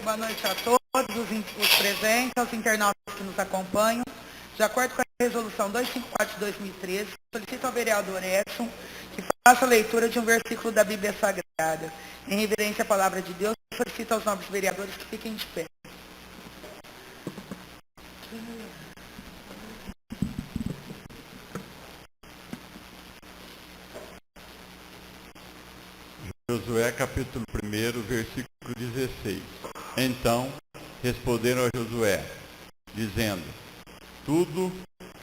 Boa noite a todos os presentes, aos internautas que nos acompanham. De acordo com a resolução 254 de 2013, solicito ao vereador Edson que faça a leitura de um versículo da Bíblia Sagrada. Em reverência à palavra de Deus, solicito aos nobres vereadores que fiquem de pé. Josué capítulo 1, versículo 16. Então responderam a Josué, dizendo: tudo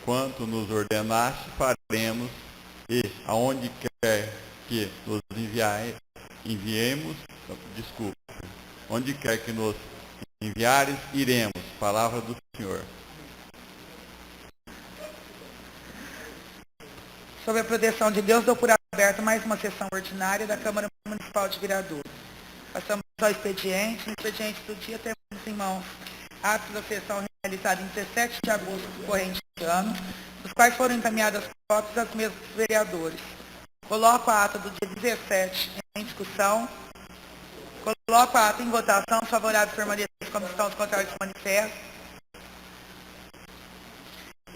quanto nos ordenaste faremos, e aonde quer que nos onde quer que nos enviares, iremos. Palavra do Senhor. Sob a proteção de Deus, dou por aberta mais uma sessão ordinária da Câmara Municipal de Vereadores. Passamos ao expediente. No expediente do dia, temos em mãos atos da sessão realizada em 17 de agosto do corrente ano, dos quais foram encaminhadas cópias aos mesmos vereadores. Coloco a ata do dia 17 em discussão. Coloco a ata em votação. Os favoráveis permanecem como estão, os contrários se manifestam.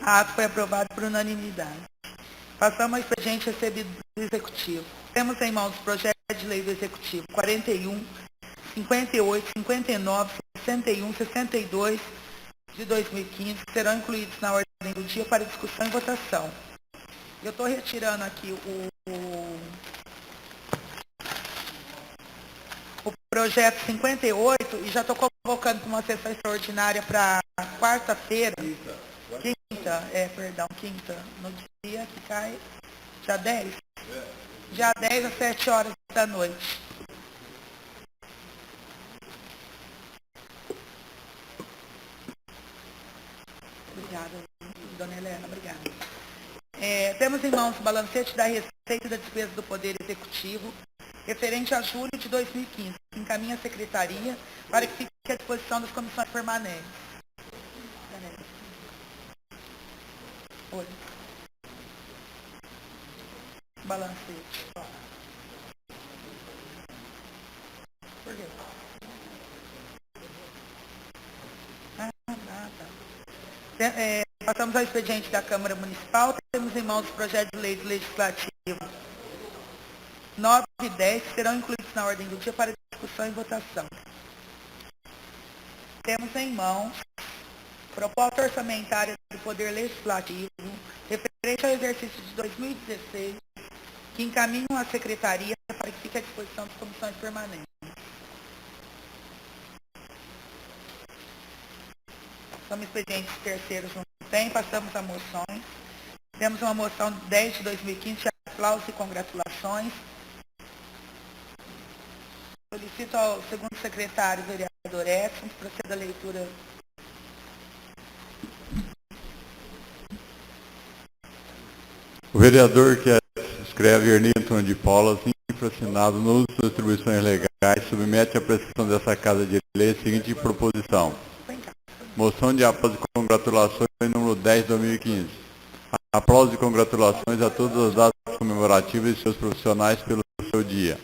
A ata foi aprovada por unanimidade. Passamos ao expediente recebido do Executivo. Temos em mãos os projetos de lei do Executivo 41, 58, 59, 61, 62 de 2015, que serão incluídos na ordem do dia para discussão e votação. Eu estou retirando aqui o projeto 58 e já estou convocando para uma sessão extraordinária para quarta-feira. Quinta, no dia que cai, dia 10? Dia 10 às 7 horas da noite. Obrigada, dona Helena, obrigada. Temos em mãos o balancete da receita e da despesa do Poder Executivo, referente a julho de 2015, que encaminha a Secretaria para que fique à disposição das comissões permanentes. Oi. Balancete. Por quê? Passamos ao expediente da Câmara Municipal. Temos em mãos o projeto de lei legislativo 9 e 10, que serão incluídos na ordem do dia para discussão e votação. Temos em mãos proposta orçamentária do Poder Legislativo referente ao exercício de 2016, que encaminham à Secretaria para que fique à disposição das comissões permanentes. São expedientes terceiros, não tem, passamos a moções. Temos uma moção 10 de 2015, de aplausos e congratulações. Solicito ao segundo secretário, vereador Edson, que proceda a leitura. O vereador que escreve Ernesto Antônio de Paula, infracionado no uso das atribuições legais, submete à prestação dessa Casa de Lei a seguinte proposição. Moção de aplausos e congratulações número 10 de 2015. Aplausos e congratulações a todas as datas comemorativas e seus profissionais pelo seu dia.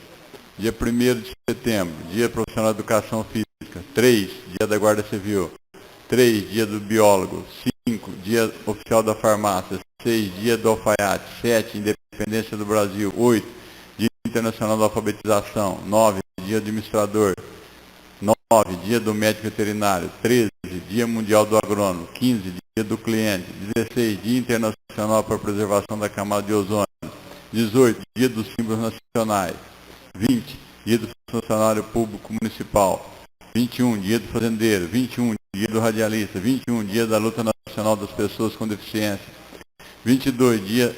Dia 1º de setembro, Dia Profissional de Educação Física. 3, Dia da Guarda Civil. 3, Dia do Biólogo. 5, Dia Oficial da Farmácia. 6, Dia do Alfaiate. 7, Independência do Brasil. 8, Dia Internacional da Alfabetização. 9, Dia do Administrador. 9, Dia do Médico Veterinário. 13, Dia Mundial do Agrônomo. 15, Dia do Cliente. 16, Dia Internacional para a Preservação da Camada de Ozônio. 18, Dia dos Símbolos Nacionais. 20, Dia do Funcionário Público Municipal. 21, Dia do Fazendeiro. 21, Dia do Radialista. 21, Dia da Luta Nacional das Pessoas com Deficiência. 22, Dia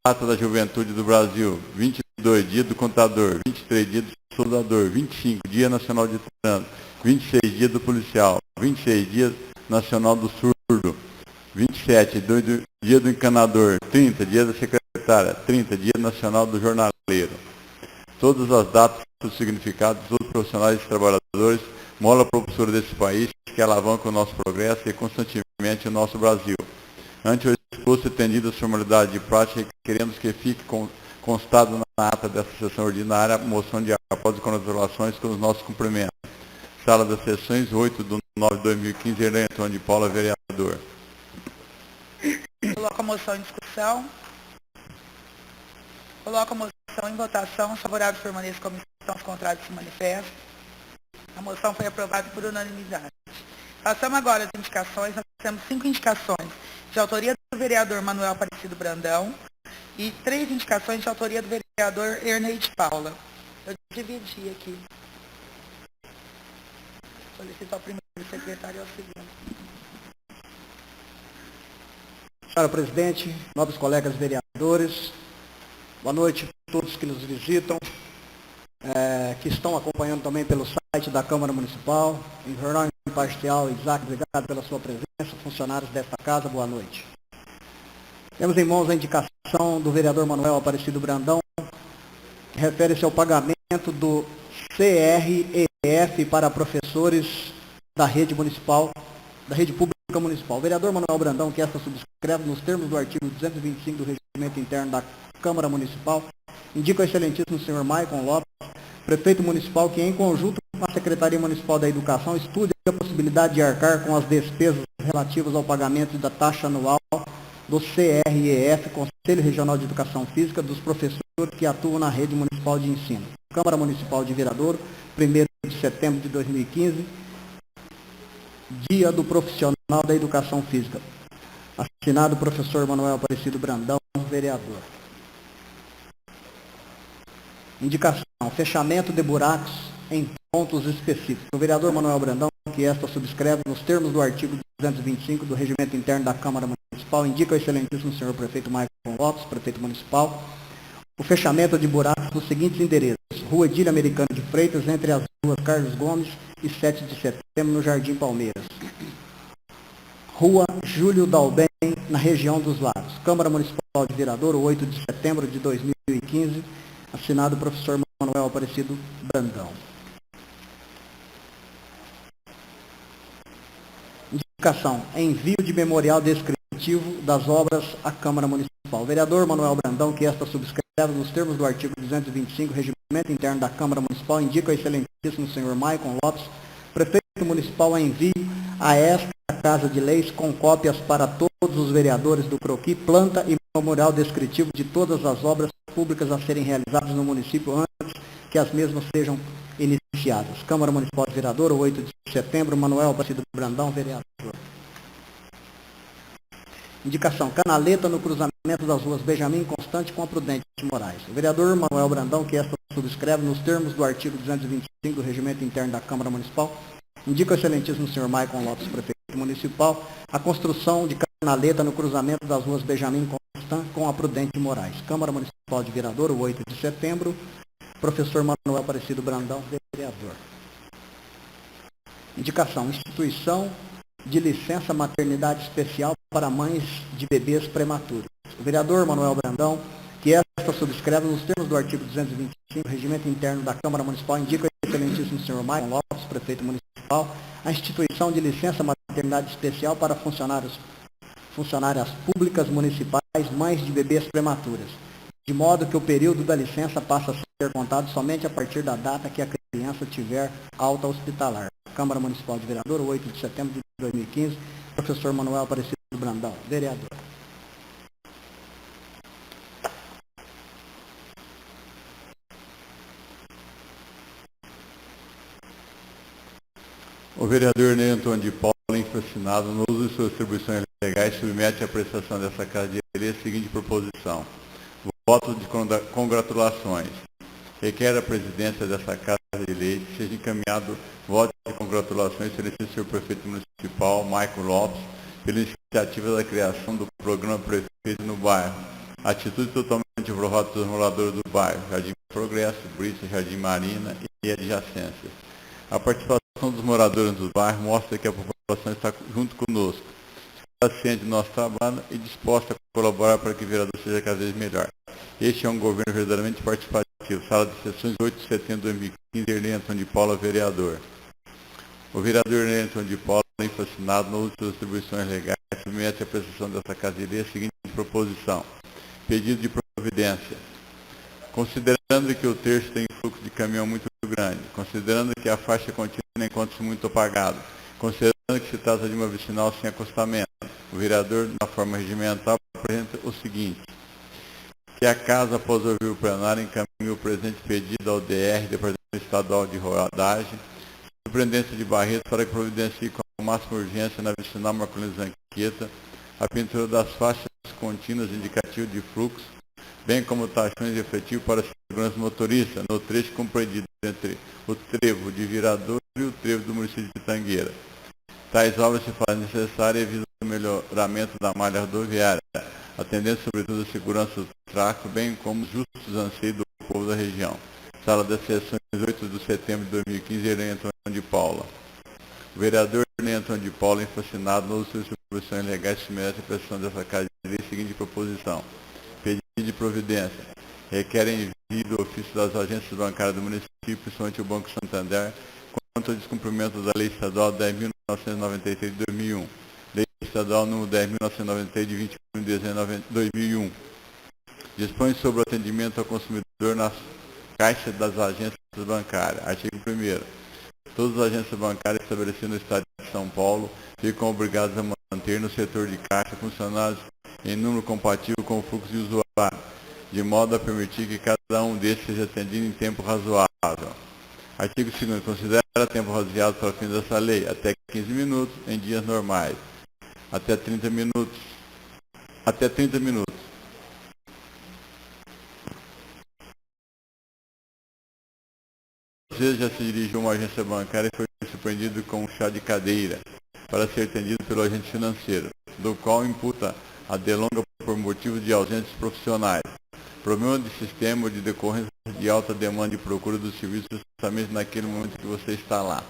Data da Juventude do Brasil. 22, Dia do Contador. 23, Dia do Soldador. 25, Dia Nacional de Trânsito. 26, Dia do Policial. 26, Dia Nacional do Surdo. 27, Dia do Encanador. 30, Dia da Secretária. 30, Dia Nacional do Jornaleiro. Todas as datas, os significados, todos os profissionais e trabalhadores, mola propulsora desse país, que alavanca o nosso progresso e constantemente o nosso Brasil. Ante o exposto e atendido as formalidades de prática, queremos que fique constado na ata dessa sessão ordinária, moção de aplausos e congratulações com os nossos cumprimentos. Sala das Sessões, 8/9/2015, Ernesto Antônio de Paula, vereador. Coloco a moção em discussão. Coloco a moção em votação. Os favoráveis permaneçam como estão, os contrários se manifestam. A moção foi aprovada por unanimidade. Passamos agora às indicações. Nós temos 5 indicações de autoria do vereador Manuel Aparecido Brandão e 3 indicações de autoria do vereador Ernei de Paula. Eu dividi aqui. Solicito ao primeiro secretário e ao segundo. Senhora Presidente, nobres colegas vereadores, boa noite a todos que nos visitam, que estão acompanhando também pelo site da Câmara Municipal. Em jornal imparcial, Isaac, obrigado pela sua presença. Funcionários desta casa, boa noite. Temos em mãos a indicação do vereador Manuel Aparecido Brandão, que refere-se ao pagamento do CREF para professores da rede municipal, da rede pública municipal. O vereador Manuel Brandão, que esta subscreve nos termos do artigo 225 do Regimento Interno da Câmara Municipal, indica ao excelentíssimo senhor Maicon Lopes, prefeito municipal, que em conjunto com a Secretaria Municipal da Educação estude a possibilidade de arcar com as despesas relativas ao pagamento da taxa anual do CREF, Conselho Regional de Educação Física, dos professores que atuam na rede municipal de ensino. Câmara Municipal de Viradouro, 1º de setembro de 2015, Dia do Profissional da Educação Física. Assinado o professor Manuel Aparecido Brandão, vereador. Indicação: fechamento de buracos em pontos específicos. O vereador Manuel Brandão, que esta subscreve nos termos do artigo 225 do Regimento Interno da Câmara Municipal, indica ao excelentíssimo senhor prefeito Maicon Lopes, prefeito municipal, o fechamento de buracos nos seguintes endereços: Rua Edílio Americano de Freitas, entre as ruas Carlos Gomes e 7 de setembro, no Jardim Palmeiras. Rua Júlio Dalben, na região dos Lagos. Câmara Municipal de Viradouro, 8 de setembro de 2015, assinado o professor Manuel Aparecido Brandão. Indicação: envio de memorial descritivo das obras à Câmara Municipal. O vereador Manuel Brandão, que esta subscreve nos termos do artigo 225, Regimento Interno da Câmara Municipal, indica ao excelentíssimo senhor Maicon Lopes, prefeito municipal, a envio a esta Casa de Leis com cópias para todos os vereadores do Croqui, planta e memorial descritivo de todas as obras públicas a serem realizadas no município antes que as mesmas sejam iniciadas. Câmara Municipal de Viradouro, 8 de setembro, Manuel Aparecido Brandão, vereador. Indicação: canaleta no cruzamento das ruas Benjamin Constante com a Prudente Moraes. O vereador Manuel Brandão, que esta subscreve nos termos do artigo 225 do Regimento Interno da Câmara Municipal, indica ao excelentíssimo senhor Maicon Lopes, prefeito municipal, a construção de canaleta no cruzamento das ruas Benjamin Constant com a Prudente Moraes. Câmara Municipal de Viradouro, 8 de setembro, professor Manuel Aparecido Brandão, vereador. Indicação: instituição de licença maternidade especial para mães de bebês prematuros. O vereador Manuel Brandão, que esta subscreve nos termos do artigo 225, Regimento Interno da Câmara Municipal, indica ao excelentíssimo senhor Maicon Lopes, prefeito municipal, a instituição de licença maternidade especial para funcionárias públicas municipais, mães de bebês prematuras, de modo que o período da licença passa a ser contado somente a partir da data que a criança tiver alta hospitalar. Câmara Municipal de Viradouro, 8 de setembro de 2015, professor Manuel Aparecido Brandão, vereador. O vereador Ernesto Antônio de Paula, infracinado no uso de suas atribuições legais, submete à apreciação dessa Casa de Leis a seguinte proposição: voto de congratulações. Requer a presidência dessa Casa de Leis que seja encaminhado voto de congratulações ao senhor prefeito municipal, Maicon Lopes, pela iniciativa da criação do programa Prefeito no Bairro. Atitude totalmente aprovada pelos moradores do bairro, Jardim Progresso, Brito, Jardim Marina e adjacências. A participação dos moradores do bairro mostra que a população está junto conosco, está ciente do nosso trabalho e disposta a colaborar para que o vereador seja cada vez melhor. Este é um governo verdadeiramente participativo. Sala de Sessões, 8 de setembro de 2015, Ernesto Antônio de Paula, vereador. O vereador Ernesto Antônio de Paula, infracinado no uso de suas atribuições legais, submete à apreciação dessa Casa de Leis a seguinte proposição: pedido de providência. Considerando que o terço tem fluxo de caminhão muito grande, considerando que a faixa contínua encontra-se muito apagada, considerando que se trata de uma vicinal sem acostamento. O vereador, na forma regimental, apresenta o seguinte: que a Casa, após ouvir o plenário, encaminhe o presente pedido ao DR, Departamento Estadual de Rodagem, Superintendência de Barretos, para que providencie com a máxima urgência na vicinal Marcolino Zanqueta a pintura das faixas contínuas indicativas de fluxo, bem como taxões de efetivo para a segurança motorista, no trecho compreendido entre o trevo de Viradouro e o trevo do município de Pitangueira. Tais obras se fazem necessárias e visam o melhoramento da malha rodoviária, atendendo sobretudo a segurança do tráfego, bem como os justos anseios do povo da região. Sala das Sessões, 8 de setembro de 2015, Irene Antônio de Paula. O vereador Irene Antônio de Paula, fascinado nas suas proposições legais, submete à pressão dessa Casa de Lei a seguinte proposição: pedido de providência. Requer envio do ofício das agências bancárias do município, principalmente o Banco Santander, quanto ao descumprimento da Lei Estadual 10.993 de 2001, Lei Estadual número 10.993 de 21 de dezembro de 2001. Dispõe sobre o atendimento ao consumidor nas caixas das agências bancárias. Artigo 1º. Todas as agências bancárias estabelecidas no Estado de São Paulo ficam obrigadas a manter no setor de caixa funcionários em número compatível com o fluxo de usuários, de modo a permitir que cada um desses seja atendido em tempo razoável. Artigo 2º. Considera tempo razoável para o fim dessa lei até 15 minutos em dias normais, até 30 minutos. Às vezes já se dirigiu a uma agência bancária e foi surpreendido com um chá de cadeira para ser atendido pelo agente financeiro, do qual imputa a delonga por motivos de ausências profissionais, problema de sistema ou de decorrência de alta demanda e procura dos serviços justamente naquele momento que você está lá.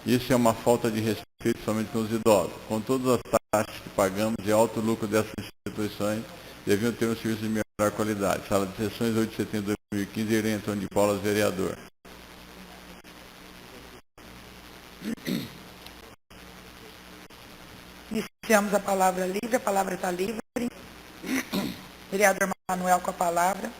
Isso é uma falta de respeito somente com os idosos. Com todas as taxas que pagamos e alto lucro dessas instituições, deviam ter um serviço de melhor qualidade. Sala de Sessões, 8 de setembro de 2015, Irene Antônio de Paula, vereador. Iniciamos a palavra livre, a palavra está livre. Vereador Manuel com a palavra.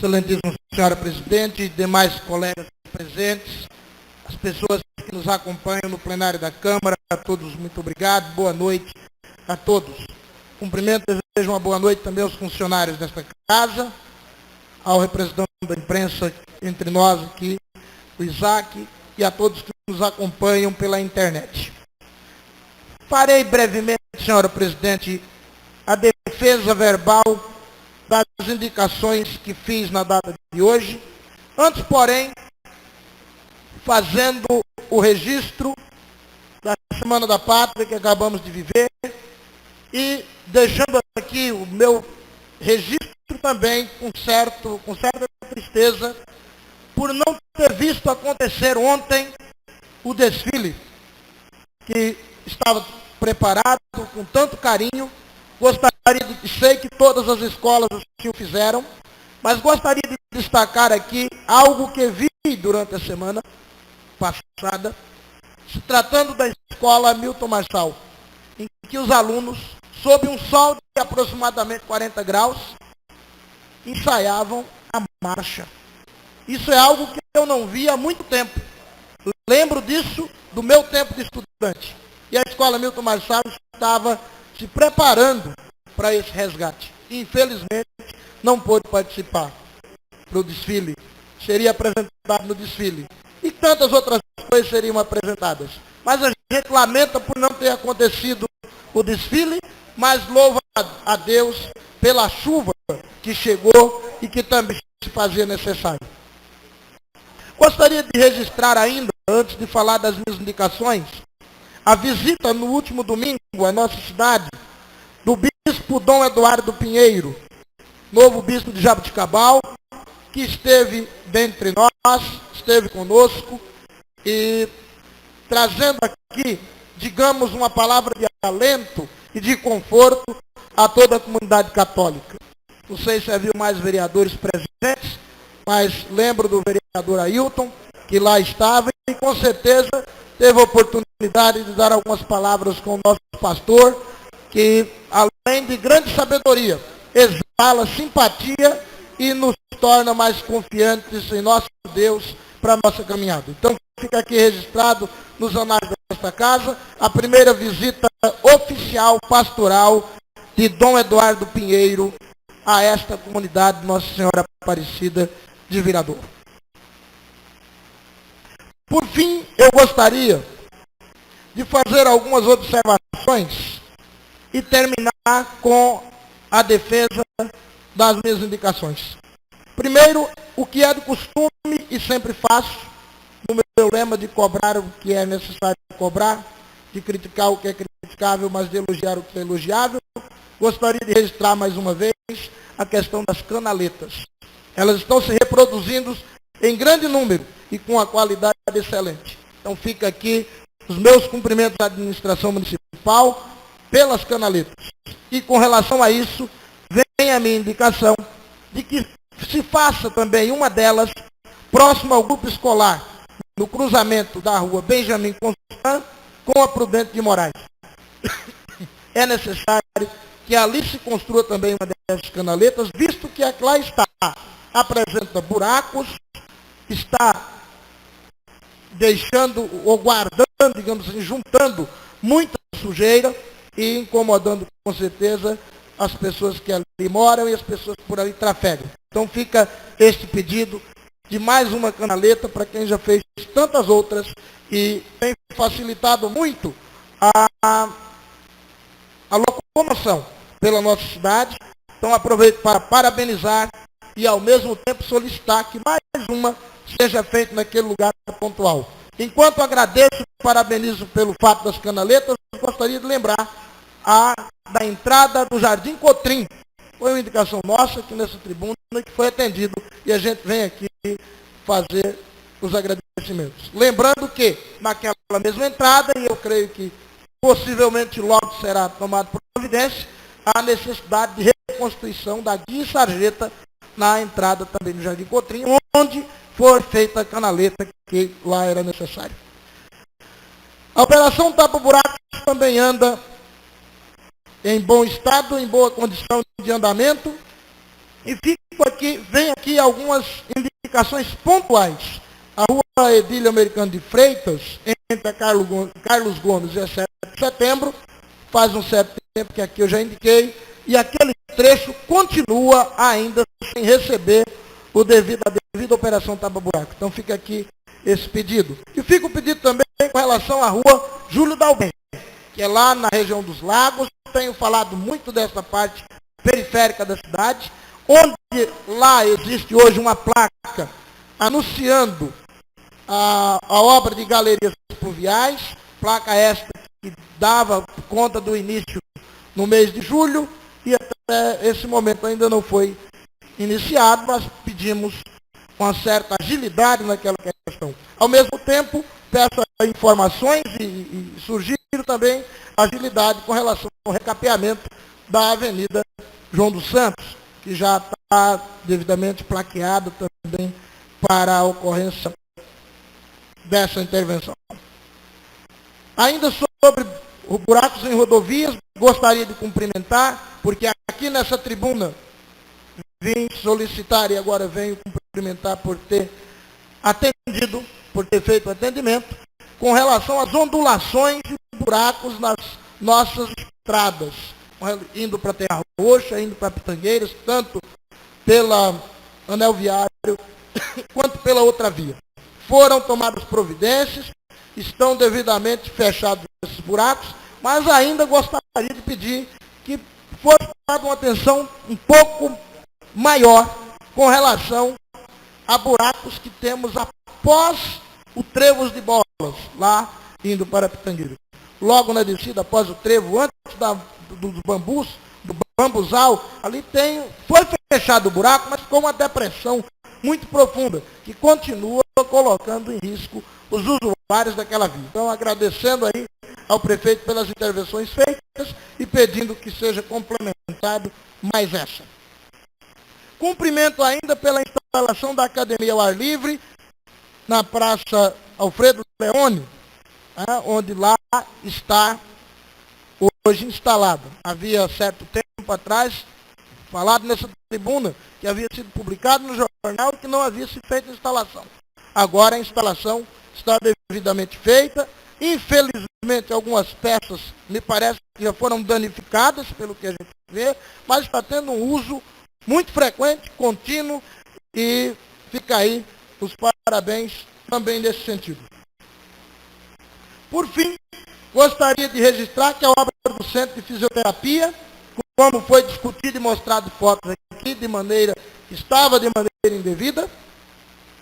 Excelentíssima senhora presidente, demais colegas presentes, as pessoas que nos acompanham no plenário da Câmara, a todos muito obrigado, boa noite a todos. Cumprimento e desejo uma boa noite também aos funcionários desta casa, ao representante da imprensa entre nós aqui, o Isaac, e a todos que nos acompanham pela internet. Farei brevemente, senhora presidente, a defesa verbal das indicações que fiz na data de hoje, antes, porém, fazendo o registro da Semana da Pátria que acabamos de viver e deixando aqui o meu registro também com certa tristeza por não ter visto acontecer ontem o desfile que estava preparado com tanto carinho. Gostaria de sei que todas as escolas assim o fizeram, mas gostaria de destacar aqui algo que vi durante a semana passada, se tratando da escola Milton Marçal, em que os alunos, sob um sol de aproximadamente 40 graus, ensaiavam a marcha. Isso é algo que eu não vi há muito tempo. Lembro disso do meu tempo de estudante. E a escola Milton Marçal estava se preparando para esse resgate. Infelizmente, não pôde participar do desfile. Seria apresentado no desfile. E tantas outras coisas seriam apresentadas. Mas a gente lamenta por não ter acontecido o desfile, mas louva a Deus pela chuva que chegou e que também se fazia necessário. Gostaria de registrar ainda, antes de falar das minhas indicações, a visita no último domingo à nossa cidade do bispo Dom Eduardo Pinheiro, novo bispo de Jaboticabal, que esteve dentre nós, esteve conosco e trazendo aqui, digamos, uma palavra de alento e de conforto a toda a comunidade católica. Não sei se havia mais vereadores presentes, mas lembro do vereador Ailton, que lá estava, e com certeza teve a oportunidade de dar algumas palavras com o nosso pastor, que além de grande sabedoria, exala simpatia e nos torna mais confiantes em nosso Deus para a nossa caminhada. Então fica aqui registrado nos anais desta casa a primeira visita oficial pastoral de Dom Eduardo Pinheiro a esta comunidade Nossa Senhora Aparecida de Viradouro. Por fim, eu gostaria de fazer algumas observações e terminar com a defesa das minhas indicações. Primeiro, o que é de costume e sempre faço, no meu lema de cobrar o que é necessário cobrar, de criticar o que é criticável, mas de elogiar o que é elogiável, gostaria de registrar mais uma vez a questão das canaletas. Elas estão se reproduzindo em grande número e com a qualidade excelente. Então fica aqui os meus cumprimentos à administração municipal pelas canaletas. E com relação a isso, vem a minha indicação de que se faça também uma delas próximo ao grupo escolar, no cruzamento da rua Benjamin Constant com a Prudente de Moraes. É necessário que ali se construa também uma dessas canaletas, visto que lá está, apresenta buracos, está deixando ou guardando, digamos assim, juntando muita sujeira e incomodando com certeza as pessoas que ali moram e as pessoas que por ali trafegam. Então fica este pedido de mais uma canaleta para quem já fez tantas outras e tem facilitado muito a locomoção pela nossa cidade. Então aproveito para parabenizar e ao mesmo tempo solicitar que mais uma seja feita naquele lugar pontual. Enquanto agradeço e parabenizo pelo fato das canaletas, gostaria de lembrar da entrada do Jardim Cotrim. Foi uma indicação nossa aqui nessa tribuna que foi atendido e a gente vem aqui fazer os agradecimentos. Lembrando que naquela mesma entrada, e eu creio que possivelmente logo será tomada providência, há necessidade de reconstrução da guia e sarjeta na entrada também do Jardim Cotrim, onde for feita a canaleta que lá era necessário. A operação tapa-buracos também anda em bom estado, em boa condição de andamento, e vem aqui algumas indicações pontuais. A rua Edílio Americano de Freitas, entre a Carlos Gomes e a 7 de setembro, faz um certo tempo que aqui eu já indiquei, e aquele trecho continua ainda sem receber a devida operação tapa-buraco. Então fica aqui esse pedido. E fica o pedido também com relação à rua Júlio Dalben, que é lá na região dos Lagos. Tenho falado muito dessa parte periférica da cidade, onde lá existe hoje uma placa anunciando a obra de galerias pluviais, placa esta que dava conta do início no mês de julho, e até esse momento ainda não foi iniciado, mas pedimos uma certa agilidade naquela questão. Ao mesmo tempo, peço informações e surgiram também agilidade com relação ao recapeamento da Avenida João dos Santos, que já está devidamente plaqueado também para a ocorrência dessa intervenção. Ainda sobre os buracos em rodovias, gostaria de cumprimentar, porque aqui nessa tribuna vim solicitar e agora venho cumprimentar por ter atendido, por ter feito o atendimento, com relação às ondulações e buracos nas nossas estradas, indo para Terra Roxa, indo para Pitangueiras, tanto pela anel viário quanto pela outra via. Foram tomadas providências, estão devidamente fechados esses buracos, mas ainda gostaria de pedir que fosse dada uma atenção um pouco maior com relação a buracos que temos após o Trevos de Bolas, lá indo para Pitangueira. Logo na descida, após o trevo, antes dos bambus, do bambuzal, ali foi fechado o buraco, mas com uma depressão muito profunda, que continua colocando em risco os usuários daquela via. Então, agradecendo aí ao prefeito pelas intervenções feitas e pedindo que seja complementado mais essa. Cumprimento ainda pela instalação da academia ao ar livre, na Praça Alfredo Leone, onde lá está hoje instalado. Havia certo tempo atrás, falado nessa tribuna, que havia sido publicado no jornal que não havia sido feita a instalação. Agora a instalação está devidamente feita. Infelizmente, algumas peças, me parece que já foram danificadas, pelo que a gente vê, mas está tendo um uso muito frequente, contínuo, e fica aí os parabéns também nesse sentido. Por fim, gostaria de registrar que a obra do Centro de Fisioterapia, como foi discutido e mostrado fotos aqui, estava de maneira indevida,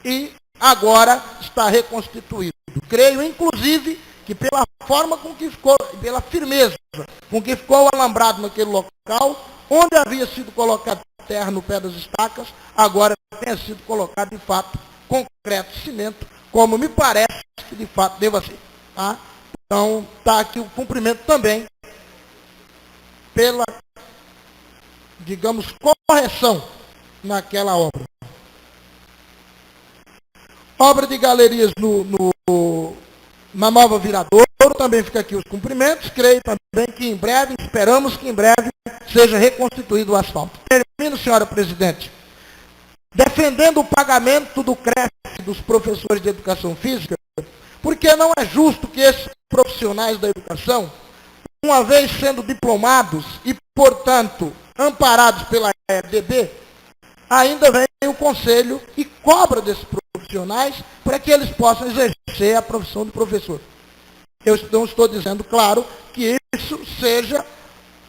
e agora está reconstituído. Creio, inclusive, que pela forma com que ficou, pela firmeza com que ficou o alambrado naquele local, onde havia sido colocado terra no pé das estacas, agora tenha sido colocado, de fato, concreto, cimento, como me parece que, de fato, deva ser. Tá? Então, está aqui o cumprimento também pela, digamos, correção naquela obra. Obra de galerias na Nova Viradouro, também fica aqui os cumprimentos. Creio também que em breve, esperamos que em breve, seja reconstituído o asfalto. Termino, senhora presidente. Defendendo o pagamento do CREF dos professores de educação física, porque não é justo que esses profissionais da educação, uma vez sendo diplomados e, portanto, amparados pela EDB, ainda vem o conselho e cobra desses profissionais para que eles possam exercer a profissão de professor. Eu não estou dizendo, claro, que isso seja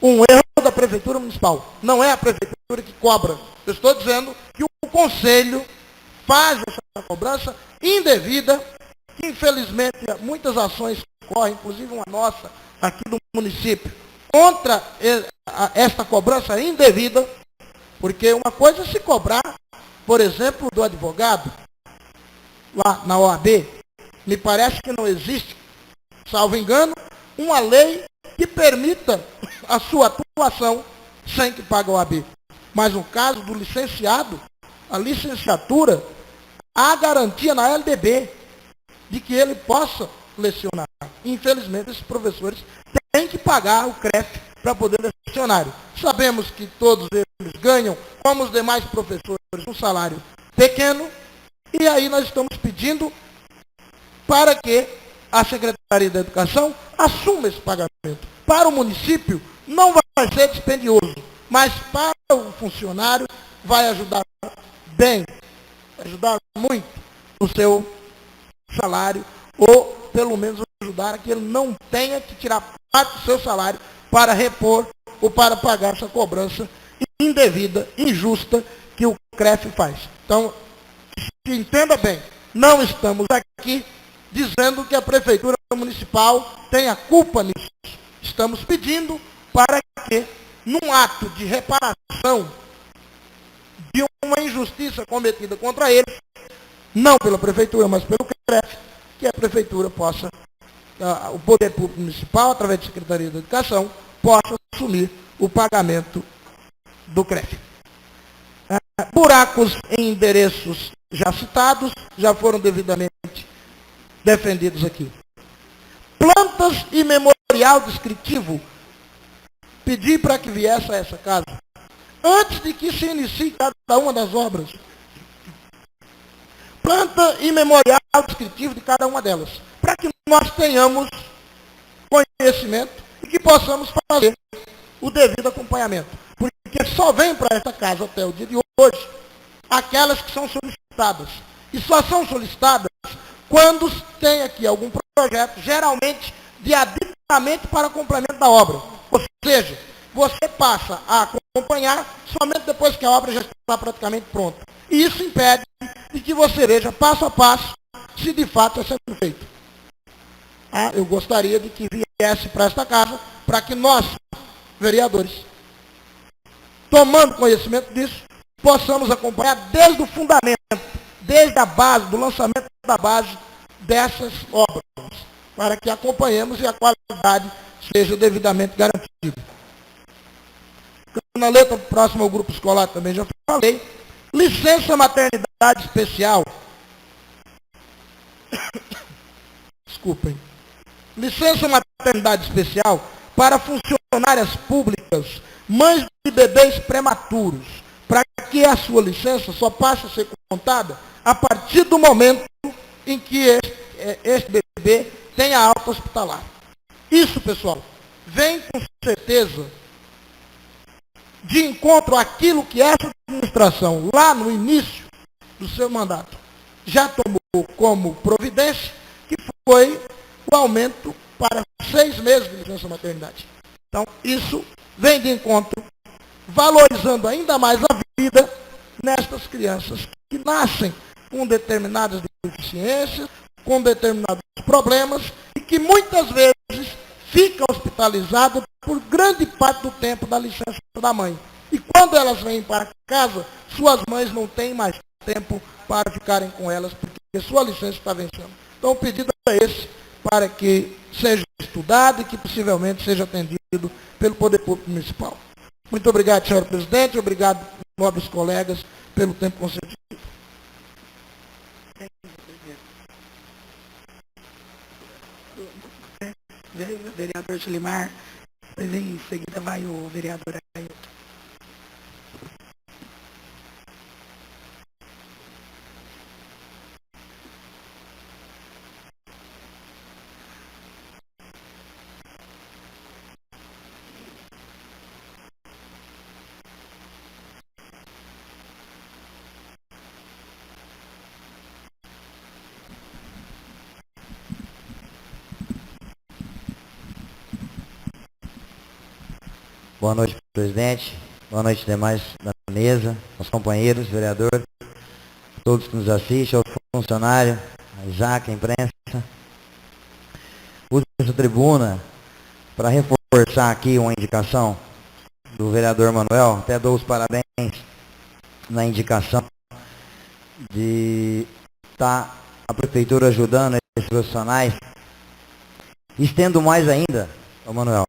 um erro da Prefeitura Municipal. Não é a Prefeitura que cobra. Eu estou dizendo que o Conselho faz essa cobrança indevida, que infelizmente muitas ações correm, inclusive uma nossa aqui do município, contra esta cobrança indevida, porque uma coisa é se cobrar, por exemplo, do advogado, lá na OAB, me parece que não existe, salvo engano, uma lei que permita a sua atuação sem que pague a OAB. Mas no caso do licenciado, a licenciatura, há garantia na LDB de que ele possa lecionar. Infelizmente, esses professores têm que pagar o CREF para poder lecionar. Sabemos que todos eles ganham, como os demais professores, um salário pequeno, e aí nós estamos pedindo para que a Secretaria da Educação assuma esse pagamento. Para o município, não vai ser dispendioso, mas para o funcionário vai ajudar bem, vai ajudar muito no seu salário, ou pelo menos ajudar a que ele não tenha que tirar parte do seu salário para repor ou para pagar essa cobrança indevida, injusta, que o CREF faz. Então, se entenda bem, não estamos aqui dizendo que a Prefeitura Municipal tem a culpa nisso. Estamos pedindo para que, num ato de reparação de uma injustiça cometida contra eles, não pela Prefeitura, mas pelo CREF, que a Prefeitura possa, o Poder Público Municipal, através da Secretaria da Educação, possa assumir o pagamento do CREF. Buracos em endereços já citados, já foram devidamente defendidos aqui. Plantas e memorial descritivo, pedi para que viesse a essa casa, antes de que se inicie cada uma das obras. Planta e memorial descritivo de cada uma delas, para que nós tenhamos conhecimento e que possamos fazer o devido acompanhamento. Porque só vem para essa casa até o dia de hoje aquelas que são solicitadas. E só são solicitadas quando tem aqui algum projeto, geralmente de aditamento para complemento da obra. Ou seja, você passa a acompanhar somente depois que a obra já está praticamente pronta. E isso impede de que você veja passo a passo se de fato está sendo feito. Eu gostaria de que viesse para esta casa, para que nós, vereadores, tomando conhecimento disso, possamos acompanhar desde o fundamento, desde a base, do lançamento da base dessas obras, para que acompanhemos e a qualidade seja devidamente garantida. Na letra próxima ao grupo escolar também já falei. Licença maternidade especial. Desculpem. Licença maternidade especial para funcionárias públicas, mães de bebês prematuros, para que a sua licença só passe a ser contada a partir do momento em que este bebê tenha alta hospitalar. Isso, pessoal, vem com certeza de encontro àquilo que essa administração, lá no início do seu mandato, já tomou como providência, que foi o aumento para 6 meses de licença maternidade. Então, isso vem de encontro, valorizando ainda mais a vida nestas crianças que nascem com determinadas deficiências, com determinados problemas, e que muitas vezes fica hospitalizada por grande parte do tempo da licença da mãe. E quando elas vêm para casa, suas mães não têm mais tempo para ficarem com elas, porque sua licença está vencendo. Então o pedido é esse, para que seja estudado e que possivelmente seja atendido pelo Poder Público Municipal. Muito obrigado, senhor presidente, obrigado, nobres colegas, pelo tempo concedido. Vereador Julimar, depois em seguida vai o vereador Ailton. Boa noite, presidente. Boa noite, demais da mesa, aos companheiros, vereadores, todos que nos assistem, aos funcionários, a Isaac, a imprensa. Uso essa tribuna para reforçar aqui uma indicação do vereador Manuel. Até dou os parabéns na indicação de estar a prefeitura ajudando esses profissionais. Estendo mais ainda, Manuel,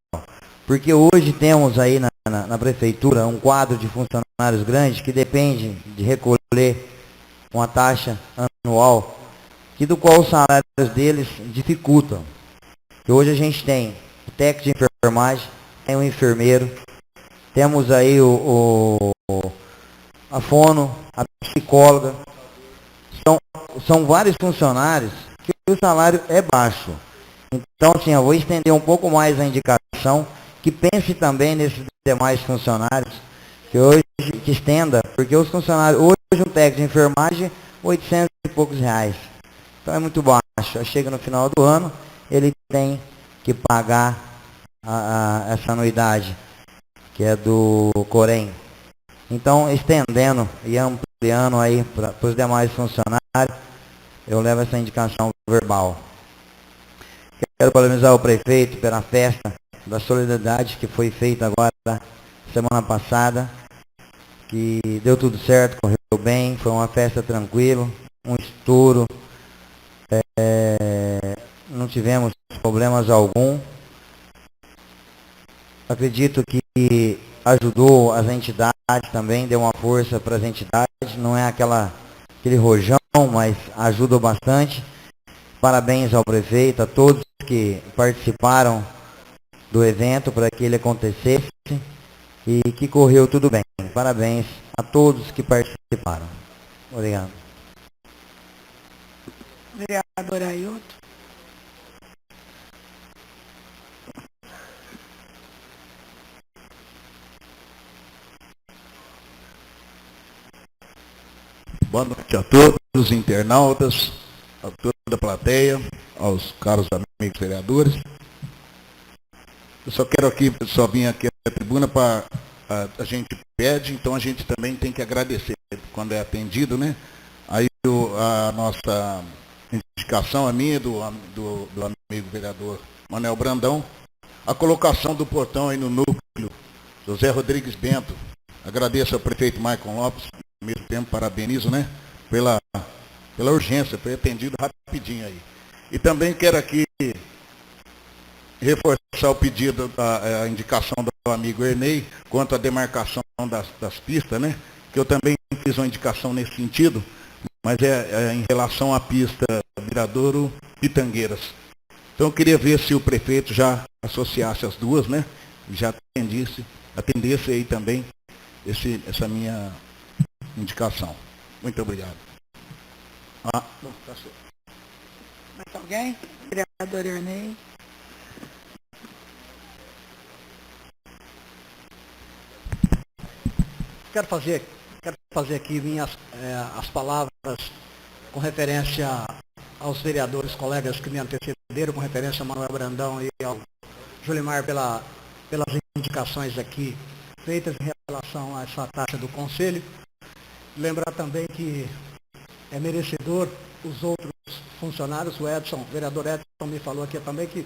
porque hoje temos aí na prefeitura um quadro de funcionários grandes que depende de recolher uma taxa anual, que do qual os salários deles dificultam. E hoje a gente tem o técnico de enfermagem, tem o enfermeiro, temos aí a fono, a psicóloga. São vários funcionários que o salário é baixo. Então, assim, eu vou estender um pouco mais a indicação, que pense também nesses demais funcionários, que hoje que estenda, porque os funcionários, hoje um técnico de enfermagem, 800 e poucos reais. Então é muito baixo. Aí chega no final do ano, ele tem que pagar essa anuidade, que é do Corém. Então, estendendo e ampliando aí para os demais funcionários, eu levo essa indicação verbal. Quero parabenizar o prefeito pela festa da solidariedade que foi feita agora semana passada, que deu tudo certo, correu bem, foi uma festa tranquila, um estouro, não tivemos problemas algum. Acredito que ajudou as entidades também, deu uma força para as entidades, não é aquele rojão, mas ajudou bastante. Parabéns ao prefeito, a todos que participaram do evento para que ele acontecesse e que correu tudo bem. Parabéns a todos que participaram. Obrigado. Vereador Ailton. Boa noite a todos os internautas, a toda a plateia, aos caros amigos vereadores. Eu só vim aqui a tribuna para a gente pede, então a gente também tem que agradecer quando é atendido, né? Aí a nossa indicação, a minha do amigo vereador Manuel Brandão, a colocação do portão aí no núcleo, José Rodrigues Bento. Agradeço ao prefeito Maicon Lopes, ao mesmo tempo parabenizo, né? Pela urgência, foi atendido rapidinho aí. E também quero aqui reforçar o pedido, a indicação do amigo Ernei quanto à demarcação das pistas, né? Que eu também fiz uma indicação nesse sentido, mas é em relação à pista Viradouro Pitangueiras. Então eu queria ver se o prefeito já associasse as duas, né? E já atendesse aí também essa minha indicação. Muito obrigado. Mais alguém? Vereador Ernei. Quero fazer aqui as palavras com referência aos vereadores, colegas que me antecederam, com referência ao Manuel Brandão e ao Julimar pelas indicações aqui feitas em relação a essa taxa do Conselho. Lembrar também que é merecedor os outros funcionários, o vereador Edson me falou aqui também que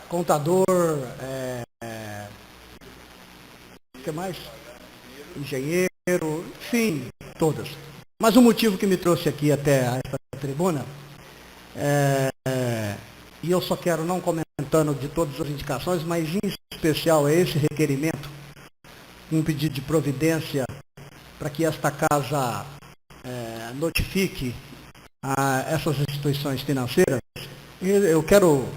contador, o que mais? Engenheiro, enfim, todas. Mas o motivo que me trouxe aqui até essa tribuna, e eu só quero, não comentando de todas as indicações, mas em especial esse requerimento, um pedido de providência para que esta casa notifique a essas instituições financeiras. Eu quero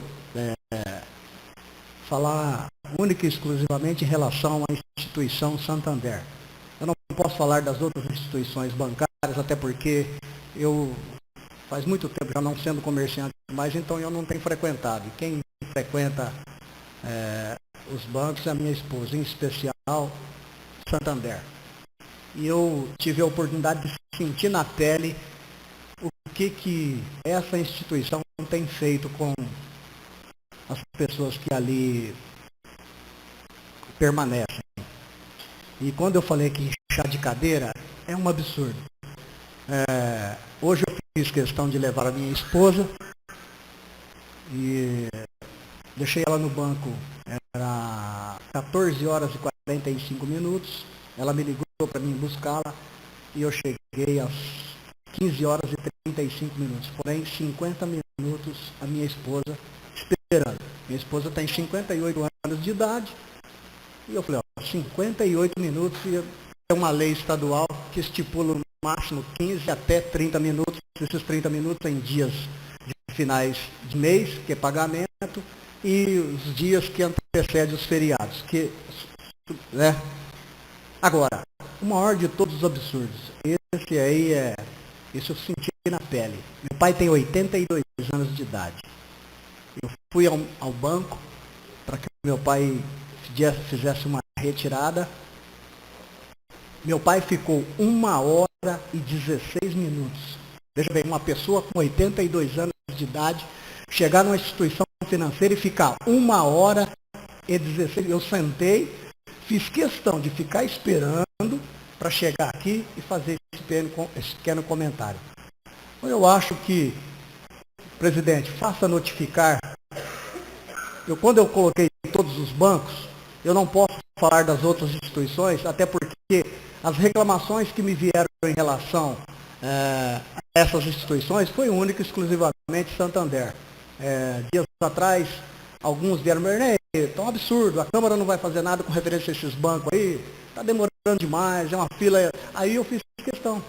falar única e exclusivamente em relação à instituição Santander. Eu não posso falar das outras instituições bancárias, até porque eu faz muito tempo já não sendo comerciante mais, então eu não tenho frequentado. E quem frequenta os bancos é a minha esposa, em especial Santander. E eu tive a oportunidade de sentir na pele o que essa instituição tem feito com as pessoas que ali permanecem. E quando eu falei que chá de cadeira, é um absurdo. Hoje eu fiz questão de levar a minha esposa e deixei ela no banco, era 14 horas e 45 minutos, ela me ligou para mim buscá-la e eu cheguei às 15 horas e 35 minutos, porém 50 minutos a minha esposa esperando. Minha esposa tem 58 anos de idade e eu falei, 58 minutos e é uma lei estadual que estipula no máximo 15 até 30 minutos, esses 30 minutos em dias de finais de mês, que é pagamento, e os dias que antecedem os feriados. Agora, o maior de todos os absurdos, esse eu senti na pele. Meu pai tem 82 anos de idade. Eu fui ao banco para que meu pai fizesse uma retirada. Meu pai ficou 1 hora e 16 minutos. Veja bem, uma pessoa com 82 anos de idade chegar numa instituição financeira e ficar 1 hora e 16. Eu sentei, fiz questão de ficar esperando para chegar aqui e fazer esse pequeno comentário. Eu acho que, presidente, faça notificar. Quando eu coloquei todos os bancos, eu não posso falar das outras instituições, até porque as reclamações que me vieram em relação a essas instituições foi única e exclusivamente Santander. Dias atrás, alguns vieram, tá um absurdo, a Câmara não vai fazer nada com referência a esses bancos aí, está demorando demais, é uma fila. Aí eu fiz questão.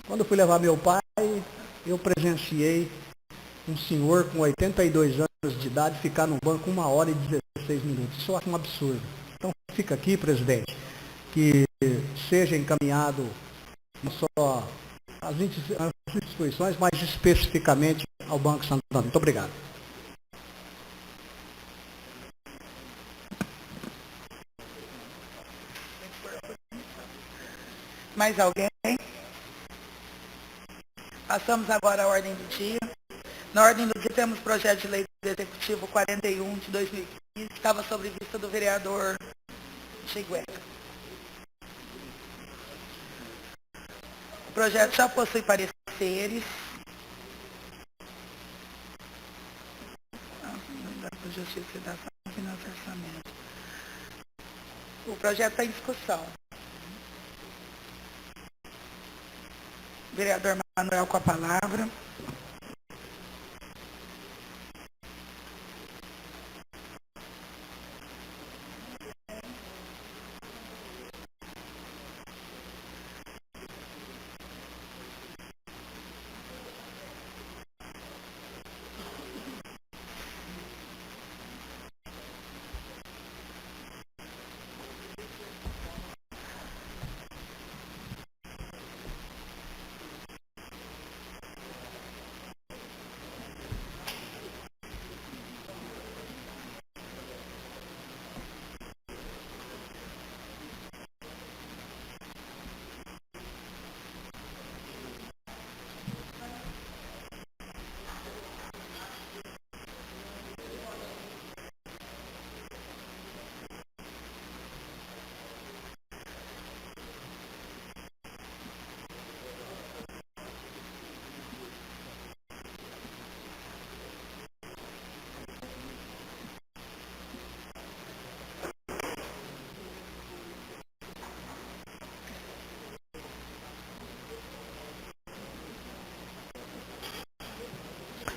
Quando eu fui levar meu pai, eu presenciei um senhor com 82 anos de idade ficar no banco 1 hora e 16 minutos. Isso eu acho um absurdo. Então fica aqui, presidente, que seja encaminhado não só as instituições, mas especificamente ao Banco Santander. Muito obrigado. Mais alguém? Passamos agora à ordem do dia. Na ordem do dia temos projeto de lei do Executivo 41 de 2015. estava sob vista do vereador Chigueca. O projeto já possui pareceres. Justiça da Financiamento. O projeto está em discussão. Vereador Manuel com a palavra.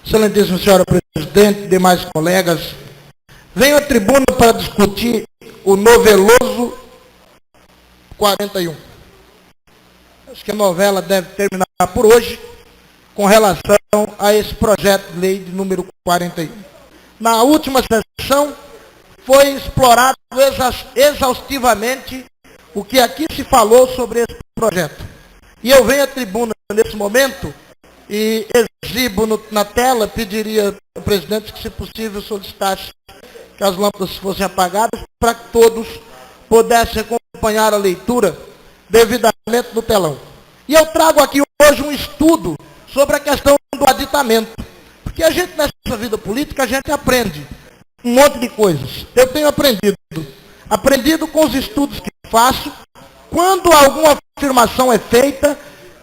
Excelentíssima senhora presidente, demais colegas, venho à tribuna para discutir o noveloso 41. Acho que a novela deve terminar por hoje com relação a esse projeto de lei de número 41. Na última sessão foi explorado exaustivamente o que aqui se falou sobre esse projeto. E eu venho à tribuna nesse momento e exibo na tela, pediria ao presidente que, se possível, solicitasse que as lâmpadas fossem apagadas para que todos pudessem acompanhar a leitura devidamente no telão. E eu trago aqui hoje um estudo sobre a questão do aditamento. Porque a gente, nessa vida política, a gente aprende um monte de coisas. Eu tenho aprendido com os estudos que faço, quando alguma afirmação é feita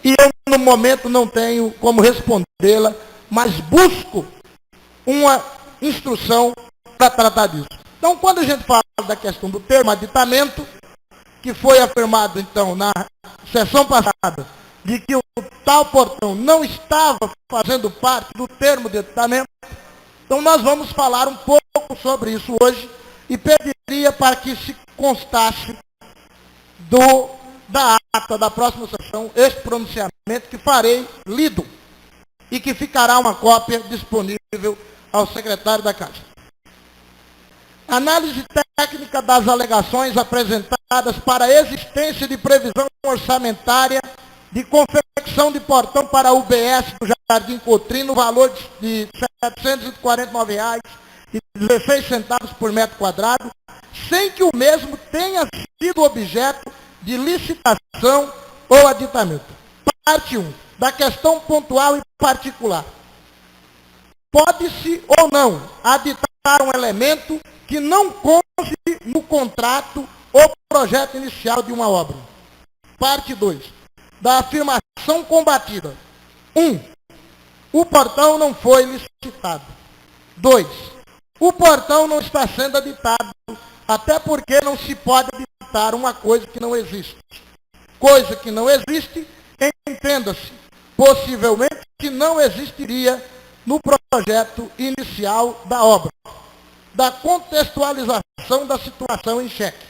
e eu, no momento, não tenho como respondê-la, mas busco uma instrução para tratar disso. Então, quando a gente fala da questão do termo aditamento, que foi afirmado, então, na sessão passada, de que o tal portão não estava fazendo parte do termo de aditamento, então nós vamos falar um pouco sobre isso hoje e pediria para que se constasse da ata da próxima sessão esse pronunciamento que farei lido e que ficará uma cópia disponível ao secretário da Casa. Análise técnica das alegações apresentadas para a existência de previsão orçamentária de confecção de portão para a UBS do Jardim Cotrim no valor de R$ 749,16 por metro quadrado, sem que o mesmo tenha sido objeto de licitação ou aditamento. Parte 1. Da questão pontual e particular. Pode-se ou não aditar um elemento que não conste no contrato ou projeto inicial de uma obra. Parte 2. Da afirmação combatida. 1. O portão não foi licitado. 2. O portão não está sendo aditado, até porque não se pode aditar uma coisa que não existe. Coisa que não existe, entenda-se, possivelmente que não existiria no projeto inicial da obra. Da contextualização da situação em xeque.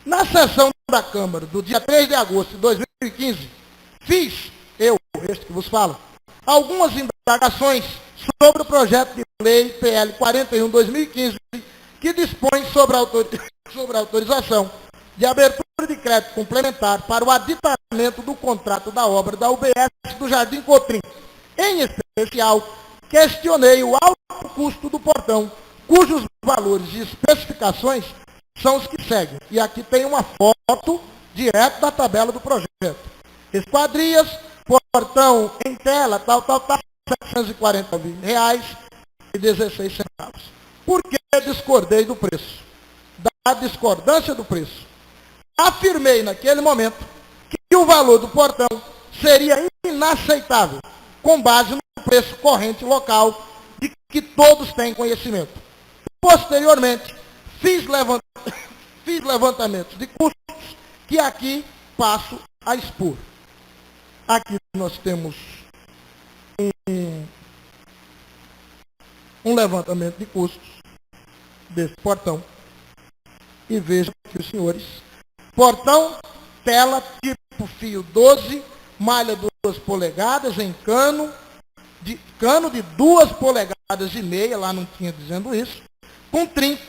Na sessão da Câmara, do dia 3 de agosto de 2015, fiz, este que vos falo, algumas indagações sobre o projeto de lei PL 41/2015, que dispõe sobre a autorização de abertura de crédito complementar para o aditamento do contrato da obra da UBS do Jardim Cotrim. Em especial, questionei o alto custo do portão, cujos valores e especificações são os que seguem. E aqui tem uma foto direto da tabela do projeto. Esquadrias, portão em tela, R$ 740 mil, R$ 1.016. Por que discordei do preço? Da discordância do preço. Afirmei naquele momento que o valor do portão seria inaceitável, com base no preço corrente local, de que todos têm conhecimento. Posteriormente, fiz levantamentos de custos que aqui passo a expor. Aqui nós temos um levantamento de custos desse portão. E vejam aqui os senhores. Portão, tela tipo fio 12, malha 2 polegadas em cano de 2 polegadas e meia, lá não tinha dizendo isso, com trinco,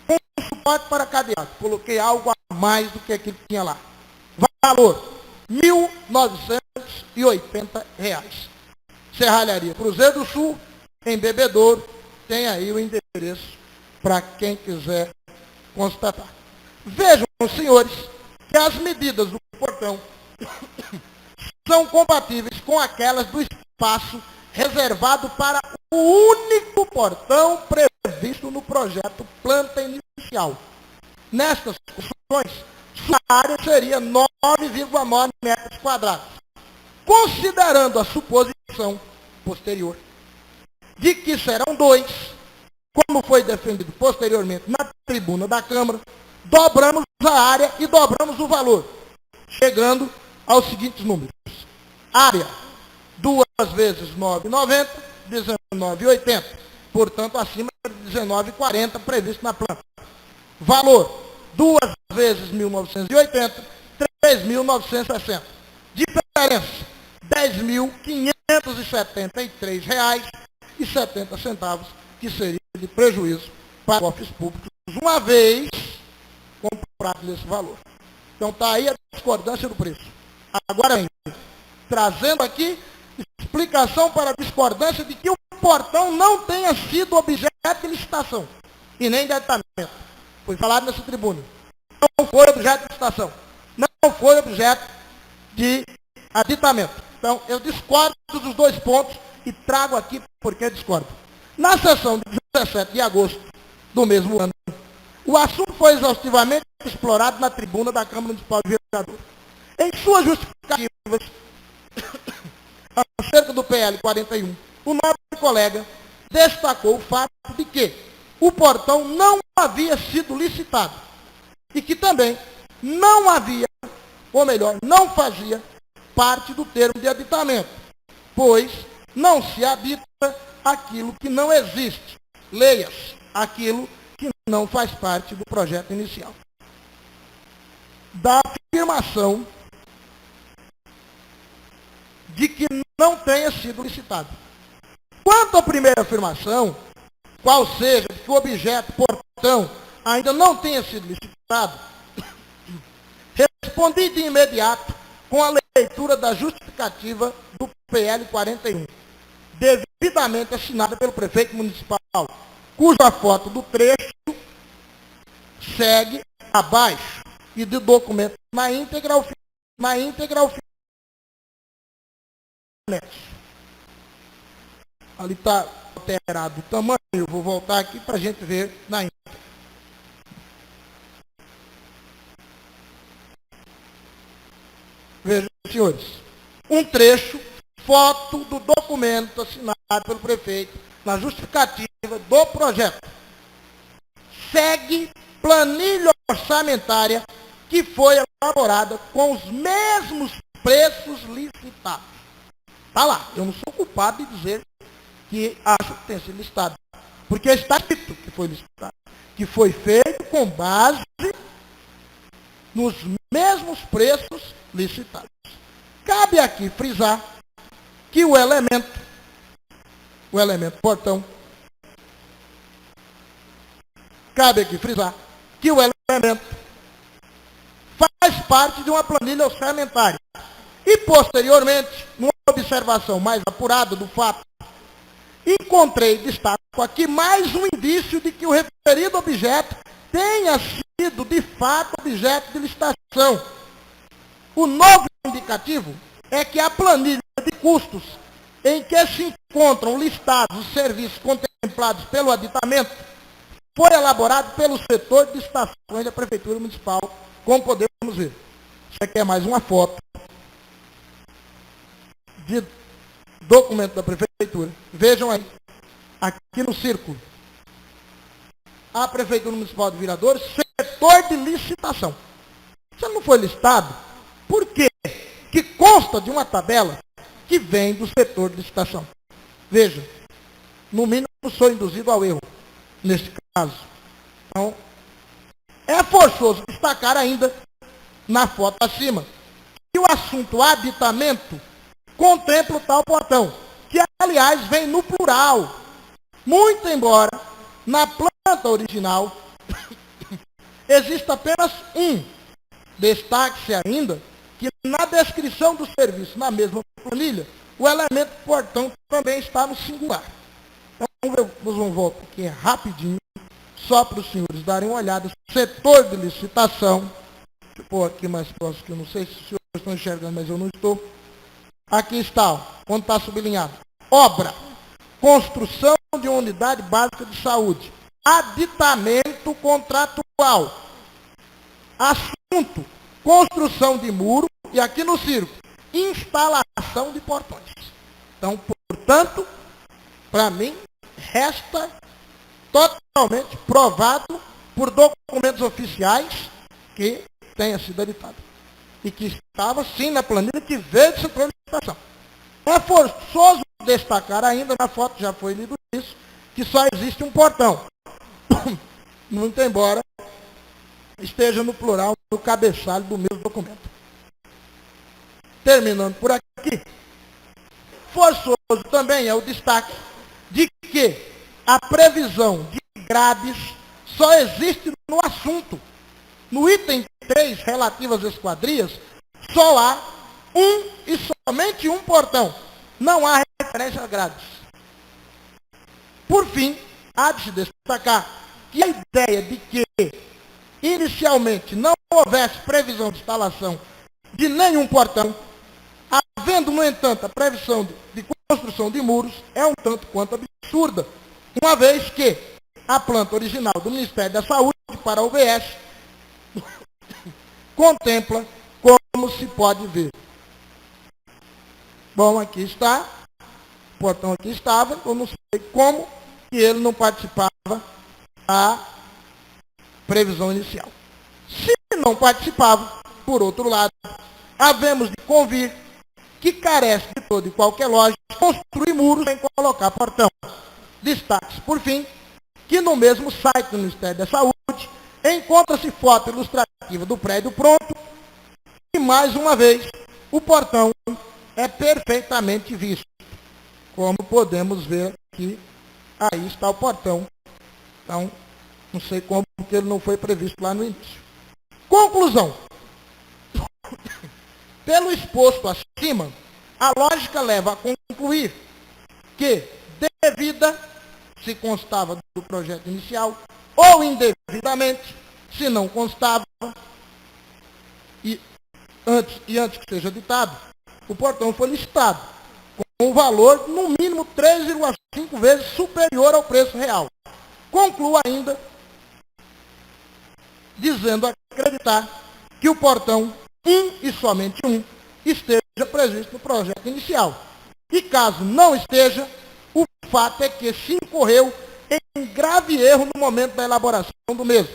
com suporte para cadeado. Coloquei algo a mais do que aquilo que tinha lá. Valor, R$ 1.980. Serralharia Cruzeiro do Sul, em Bebedouro, tem aí o endereço para quem quiser constatar. Vejam, senhores, que as medidas do portão são compatíveis com aquelas do espaço reservado para o único portão previsto no projeto planta inicial. Nestas construções, sua área seria 9,9 metros quadrados, considerando a suposição posterior de que serão 2, como foi defendido posteriormente na tribuna da Câmara, dobramos a área e dobramos o valor, chegando aos seguintes números. Área, 2 vezes 9,90, 19,80. Portanto, acima de 19,40 previsto na planta. Valor, 2 vezes 1.980, 3.960. Diferença, R$ 10.573,70, que seria de prejuízo para cofres públicos, uma vez comprado nesse valor. Então está aí a discordância do preço. Agora ainda, trazendo aqui explicação para a discordância de que o portão não tenha sido objeto de licitação e nem de aditamento. Foi falado nessa tribuna. Não foi objeto de licitação. Não foi objeto de aditamento. Então, eu discordo dos 2 pontos e trago aqui porque discordo. Na sessão de 17 de agosto do mesmo ano, o assunto foi exaustivamente explorado na tribuna da Câmara Municipal de Vereadores. Em suas justificativas acerca do PL 41, o nobre colega destacou o fato de que o portão não havia sido licitado e que também não havia, ou melhor, não fazia parte do termo de aditamento, pois não se adita aquilo que não existe. Leia-se, aquilo que não faz parte do projeto inicial. Da afirmação de que não tenha sido licitado. Quanto à primeira afirmação, qual seja que o objeto portão ainda não tenha sido licitado, respondi de imediato com a leitura da justificativa do PL 41, devidamente assinada pelo prefeito municipal, cuja foto do trecho segue abaixo e do documento na íntegra ao ali está alterado o tamanho, eu vou voltar aqui para a gente ver na íntegra. Vejam, senhores, um trecho, foto do documento assinado pelo prefeito na justificativa do projeto. Segue planilha orçamentária que foi elaborada com os mesmos preços licitados. Está lá, eu não sou culpado de dizer que acho que tem sido licitado, porque está escrito que foi licitado, que foi feito com base nos mesmos preços licitados. Cabe aqui frisar que o elemento portão, cabe aqui frisar que o elemento faz parte de uma planilha orçamentária. E, posteriormente, numa observação mais apurada do fato, encontrei, destaco aqui, mais um indício de que o referido objeto tenha sido, de fato, objeto de licitação. O novo indicativo é que a planilha de custos em que se encontram listados os serviços contemplados pelo aditamento, foi elaborado pelo setor de estações da Prefeitura Municipal, como podemos ver. Isso aqui é mais uma foto de documento da Prefeitura. Vejam aí, aqui no círculo, a Prefeitura Municipal de Viradouro, setor de licitação. Isso não foi listado, por quê? Que consta de uma tabela que vem do setor de licitação. Veja, no mínimo sou induzido ao erro, neste caso. Então, é forçoso destacar ainda, na foto acima, que o assunto aditamento contempla o tal portão, que aliás vem no plural, muito embora na planta original exista apenas um. Destaque-se ainda que na descrição do serviço, na mesma planilha, o elemento portão também está no singular. Então, vamos voltar aqui rapidinho, só para os senhores darem uma olhada. Setor de licitação, deixa eu pôr aqui mais próximo, que eu não sei se os senhores estão enxergando, mas eu não estou. Aqui está, ó, onde está sublinhado. Obra, construção de uma unidade básica de saúde, aditamento contratual. Assunto, construção de muro, e aqui no círculo, instalação de portões. Então, portanto, para mim, resta totalmente provado por documentos oficiais que tenha sido editado. E que estava, sim, na planilha que veio de setor de licitação. É forçoso destacar ainda, na foto já foi lido isso, que só existe um portão. Muito embora esteja no plural, no cabeçalho do mesmo documento. Terminando por aqui, forçoso também é o destaque de que a previsão de grades só existe no assunto. No item 3, relativo às esquadrias, só há um e somente um portão. Não há referência a grades. Por fim, há de se destacar que a ideia de que inicialmente não houvesse previsão de instalação de nenhum portão, havendo, no entanto, a previsão de construção de muros, é um tanto quanto absurda, uma vez que a planta original do Ministério da Saúde para a UBS contempla, como se pode ver. Bom, aqui está, o portão aqui estava, eu não sei como que ele não participava da previsão inicial. Se não participava, por outro lado, havemos de convir que carece de toda e qualquer lógica construir muros sem colocar portão. Destaque-se, por fim, que no mesmo site do Ministério da Saúde encontra-se foto ilustrativa do prédio pronto e, mais uma vez, o portão é perfeitamente visto. Como podemos ver aqui, aí está o portão. Então, não sei como, porque ele não foi previsto lá no início. Conclusão. Pelo exposto acima, a lógica leva a concluir que, devida, se constava do projeto inicial, ou indevidamente, se não constava, e antes que seja ditado, o portão foi listado, com um valor, no mínimo, 3,5 vezes superior ao preço real. Concluo ainda, dizendo acreditar que o portão, um e somente um, esteja previsto no projeto inicial. E caso não esteja, o fato é que se incorreu em grave erro no momento da elaboração do mesmo,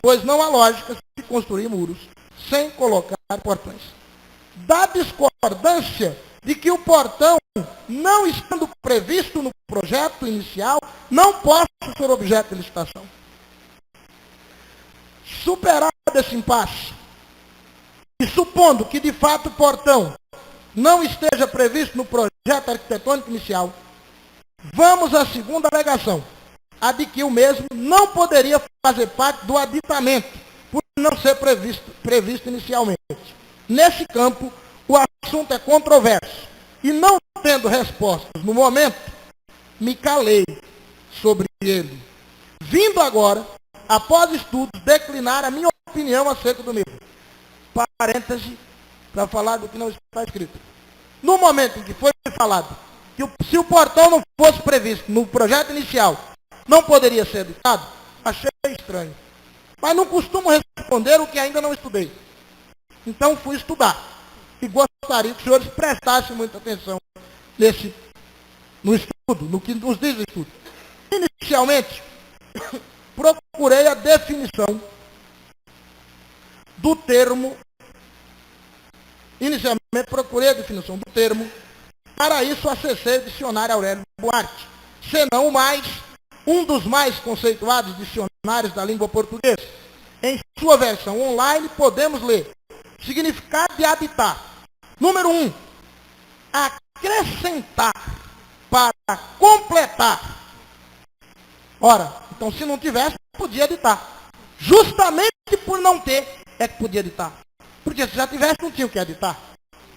pois não há lógica de construir muros sem colocar portões. Da discordância de que o portão, não estando previsto no projeto inicial, não possa ser objeto de licitação. Superado esse impasse, e supondo que de fato o portão não esteja previsto no projeto arquitetônico inicial, vamos à segunda alegação, a de que o mesmo não poderia fazer parte do aditamento, por não ser previsto inicialmente. Nesse campo, o assunto é controverso, e não tendo respostas no momento, me calei sobre ele. Vindo agora, após estudos, declinar a minha opinião acerca do mesmo. Parêntese, para falar do que não está escrito. No momento em que foi falado que que se o portão não fosse previsto no projeto inicial, não poderia ser editado, achei estranho. Mas não costumo responder o que ainda não estudei. Então fui estudar. E gostaria que os senhores prestassem muita atenção no estudo, no que nos diz o estudo. Inicialmente, procurei a definição do termo. Inicialmente procurei a definição do termo. Para isso acessei o dicionário Aurélio Buarque, senão o mais, um dos mais conceituados dicionários da língua portuguesa. Em sua versão online podemos ler: significado de habitar. Número 1, acrescentar, para completar. Ora, então se não tivesse, podia editar. Justamente por não ter, é que podia editar. Porque se já tivesse, não tinha o que editar.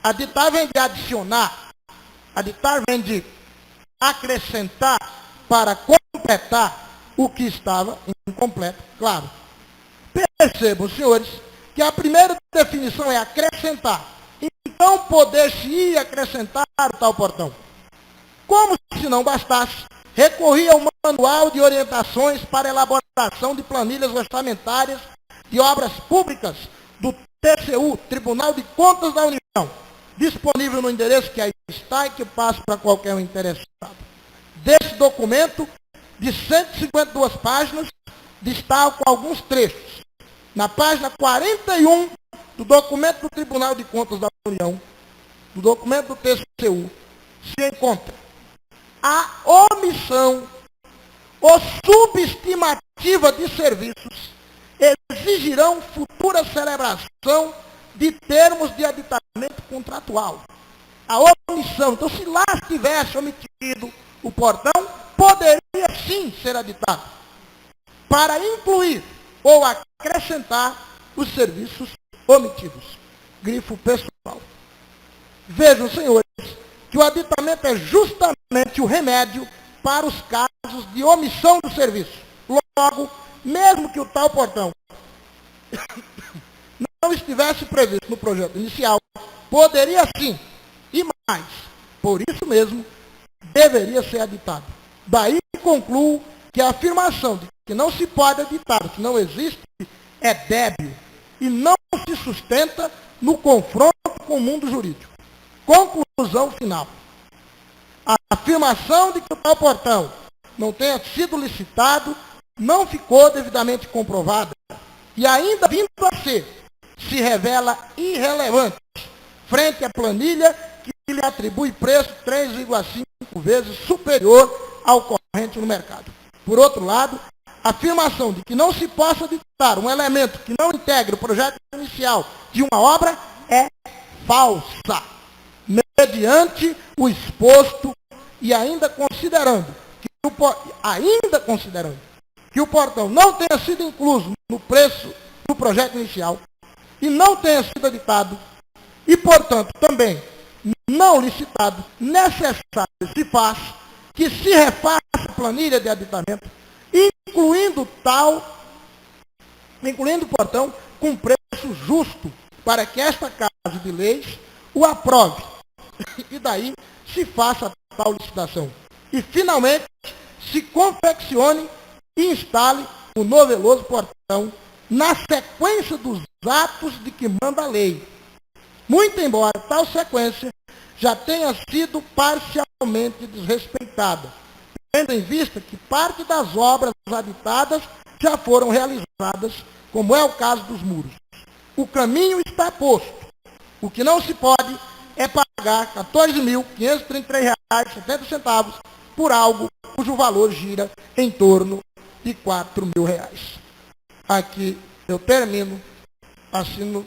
Aditar vem de adicionar. Aditar vem de acrescentar para completar o que estava incompleto, claro. Percebam, senhores, que a primeira definição é acrescentar. Então, poder-se acrescentar o tal portão. Como se não bastasse, recorri ao manual de orientações para elaboração de planilhas orçamentárias de obras públicas do TCU, Tribunal de Contas da União, disponível no endereço que aí está e que passo para qualquer um interessado. Desse documento, de 152 páginas, destaco alguns trechos. Na página 41 do documento do Tribunal de Contas da União, do documento do TCU, se encontra a omissão ou subestimativa de serviços exigirão futura celebração de termos de aditamento contratual. A omissão, então se lá tivesse omitido o portão, poderia sim ser aditado, para incluir ou acrescentar os serviços omitidos. Grifo pessoal. Vejam, senhores, que o aditamento é justamente o remédio para os casos de omissão do serviço. Logo, mesmo que o tal portão não estivesse previsto no projeto inicial, poderia sim, e mais, por isso mesmo, deveria ser aditado. Daí concluo que a afirmação de que não se pode aditar o que não existe é débil e não se sustenta no confronto com o mundo jurídico. Conclusão final. A afirmação de que o tal portão não tenha sido licitado não ficou devidamente comprovada e ainda vindo a ser, se revela irrelevante frente à planilha que lhe atribui preço 3,5 vezes superior ao corrente no mercado. Por outro lado, a afirmação de que não se possa aditar um elemento que não integre o projeto inicial de uma obra é falsa, mediante o exposto e ainda considerando que o portão não tenha sido incluso no preço do projeto inicial e não tenha sido aditado e, portanto, também não licitado, necessário se faz que se refaça a planilha de aditamento, incluindo o portão com preço justo, para que esta Casa de Leis o aprove. E daí se faça a tal licitação. E, finalmente, se confeccione e instale o noveloso portão na sequência dos atos de que manda a lei. Muito embora tal sequência já tenha sido parcialmente desrespeitada, tendo em vista que parte das obras habitadas já foram realizadas, como é o caso dos muros. O caminho está posto. O que não se pode é pagar R$ 14.533,70 por algo cujo valor gira em torno de R$ 4.000. Aqui eu termino, assino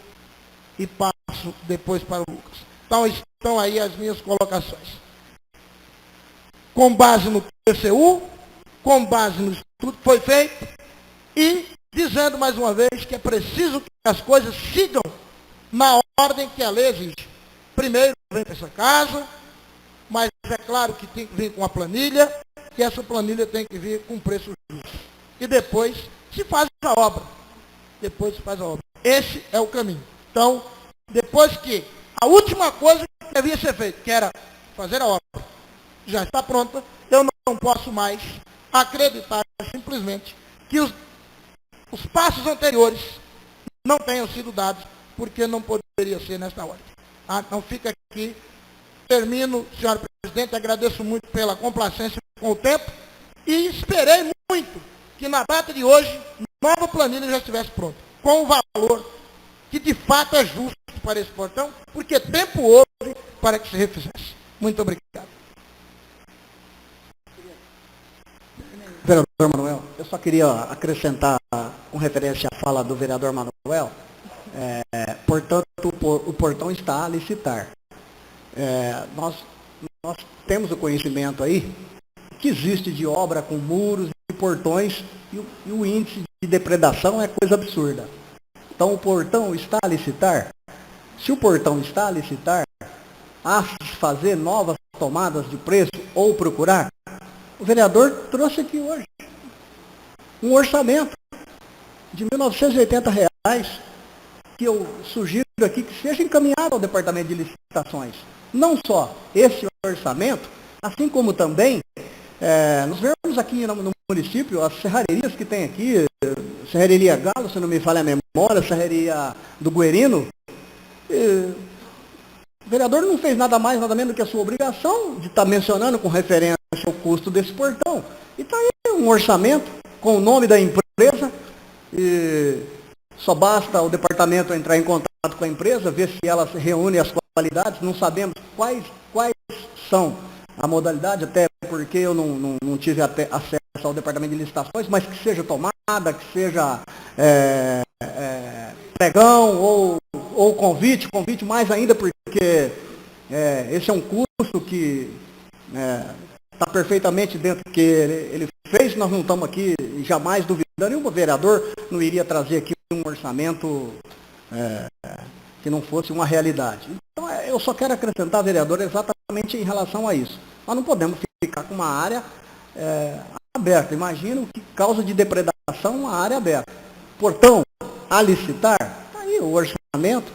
e passo depois para o Lucas. Então estão aí as minhas colocações. Com base no TCU, com base no estudo que foi feito e dizendo mais uma vez que é preciso que as coisas sigam na ordem que a lei exige. Primeiro vem para essa casa, mas é claro que tem que vir com a planilha, que essa planilha tem que vir com preço justo. E depois se faz a obra. Depois se faz a obra. Esse é o caminho. Então, depois que a última coisa que devia ser feita, que era fazer a obra, já está pronta, eu não posso mais acreditar simplesmente que os passos anteriores não tenham sido dados, porque não poderia ser nesta hora. Não fica aqui. Termino, senhor presidente, agradeço muito pela complacência com o tempo e esperei muito que na data de hoje, nova planilha já estivesse pronta, com o valor que de fato é justo para esse portão, porque tempo houve para que se refizesse. Muito obrigado. Vereador Manuel, eu só queria acrescentar, com referência à fala do vereador Manuel, portanto, o portão está a licitar. Nós temos o conhecimento aí que existe de obra com muros e portões e o índice de depredação é coisa absurda. Então o portão está a licitar. Se o portão está a licitar, há de fazer novas tomadas de preço ou procurar. O vereador trouxe aqui hoje um orçamento de R$ 1.980 que eu sugiro aqui que seja encaminhado ao Departamento de Licitações. Não só esse orçamento, assim como também, nós vemos aqui no município as serrarias que tem aqui, Serraria Galo, se não me falha a memória, Serraria do Guerino. O vereador não fez nada mais, nada menos do que a sua obrigação de estar mencionando com referência ao custo desse portão. E está aí um orçamento com o nome da empresa, e só basta o departamento entrar em contato com a empresa, ver se ela reúne as qualidades. Não sabemos quais são a modalidade, até porque eu não tive acesso ao departamento de licitações, mas que seja tomada, que seja pregão ou convite mais ainda, porque esse é um custo que está perfeitamente dentro do que ele fez. Nós não estamos aqui jamais duvidando, e o vereador não iria trazer aqui um orçamento que não fosse uma realidade. Então, eu só quero acrescentar, vereador, exatamente em relação a isso. Nós não podemos ficar com uma área aberta. Imagina o que causa de depredação uma área aberta. Portão, a licitar, está aí o orçamento,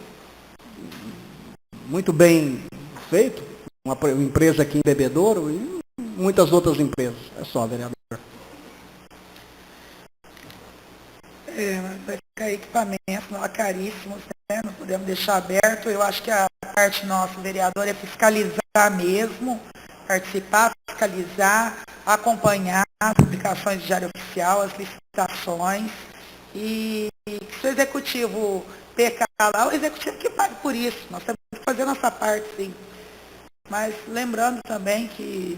muito bem feito, uma empresa aqui em Bebedouro e muitas outras empresas. É só, vereador. Vai ficar equipamentos caríssimos, né? Não podemos deixar aberto. Eu acho que a parte nossa, vereador, é fiscalizar mesmo, participar, fiscalizar, acompanhar as publicações de diário oficial, as licitações, e se o executivo pecar lá, o executivo que pague por isso. Nós temos que fazer a nossa parte, sim. Mas lembrando também que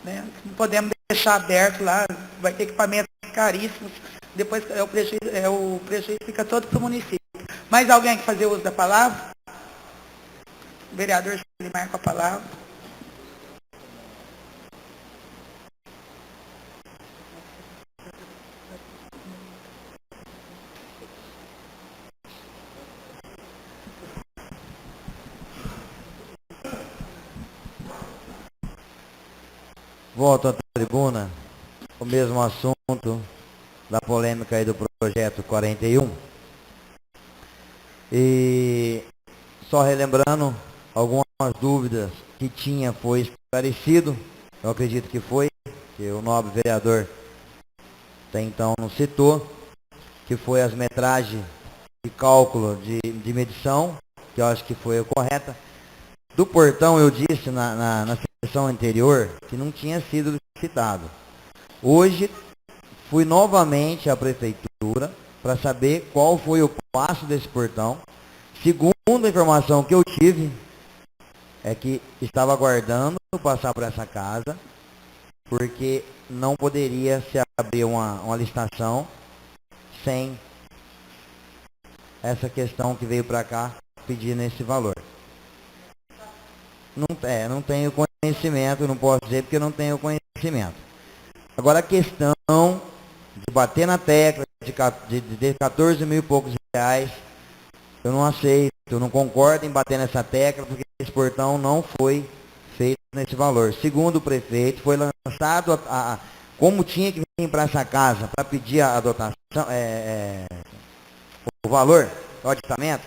não podemos deixar aberto lá, vai ter equipamentos caríssimos, depois o prejuízo fica todo para o município. Mais alguém que fazer uso da palavra? O vereador Silimar com a palavra. Volto à tribuna, o mesmo assunto da polêmica aí do projeto 41. E só relembrando, algumas dúvidas que tinha foi esclarecido, eu acredito que foi, que o nobre vereador até então não citou, que foi as metragens de cálculo de medição, que eu acho que foi a correta. Do portão eu disse na sessão anterior que não tinha sido licitado. Hoje fui novamente à prefeitura para saber qual foi o passo desse portão. Segundo a informação que eu tive, é que estava aguardando passar por essa casa, porque não poderia se abrir uma licitação sem essa questão que veio para cá pedindo esse valor. Não tenho conhecimento, não posso dizer porque não tenho conhecimento. Agora a questão de bater na tecla de 14 mil e poucos reais, eu não aceito, eu não concordo em bater nessa tecla, porque esse portão não foi feito nesse valor. Segundo o prefeito, foi lançado como tinha que vir para essa casa para pedir a dotação, o valor, o aditamento,